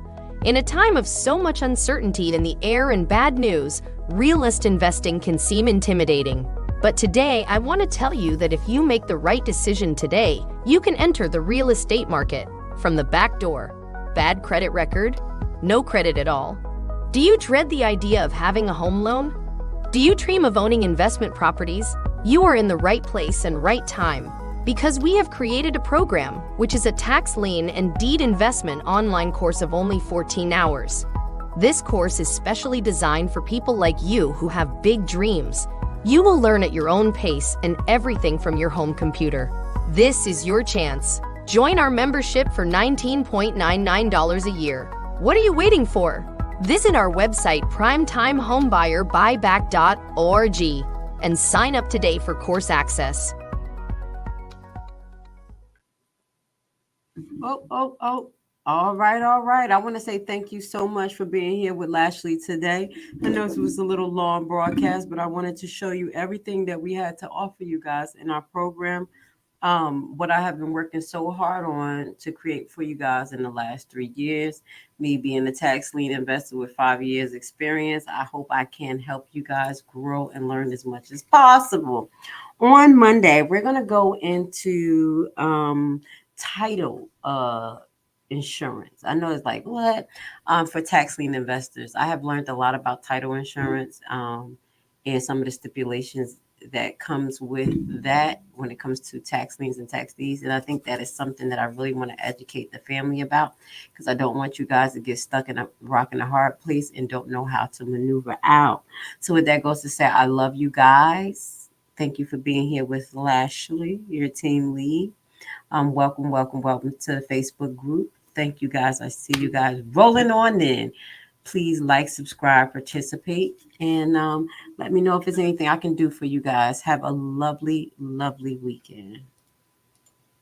In a time of so much uncertainty in the air and bad news, real estate investing can seem intimidating. But today, I want to tell you that if you make the right decision today, you can enter the real estate market from the back door. Bad credit record? No credit at all? Do you dread the idea of having a home loan? Do you dream of owning investment properties? You are in the right place and right time, because we have created a program which is a tax lien and deed investment online course of only 14 hours. This course is specially designed for people like you who have big dreams. You will learn at your own pace and everything from your home computer. This is your chance. Join our membership for $19.99 a year. What are you waiting for? Visit our website primetimehomebuyerBuyback.org and sign up today for course access. Oh. All right. I want to say thank you so much for being here with Lashley today. I know it was a little long broadcast, but I wanted to show you everything that we had to offer you guys in our program. What I have been working so hard on to create for you guys in the last 3 years, me being a tax lien investor with 5 years experience. I hope I can help you guys grow and learn as much as possible. On Monday, we're going to go into title insurance. I know it's like, what? For tax lien investors, I have learned a lot about title insurance and some of the stipulations that comes with that when it comes to tax liens and tax deeds. And I think that is something that I really want to educate the family about, because I don't want you guys to get stuck in a rock and a hard place and don't know how to maneuver out. So with that goes to say, I love you guys. Thank you for being here with Lashley, your team lead. Welcome to the Facebook group. Thank you guys. I see you guys rolling on in. Please like, subscribe, participate, and let me know if there's anything I can do for you guys. Have a lovely, lovely weekend.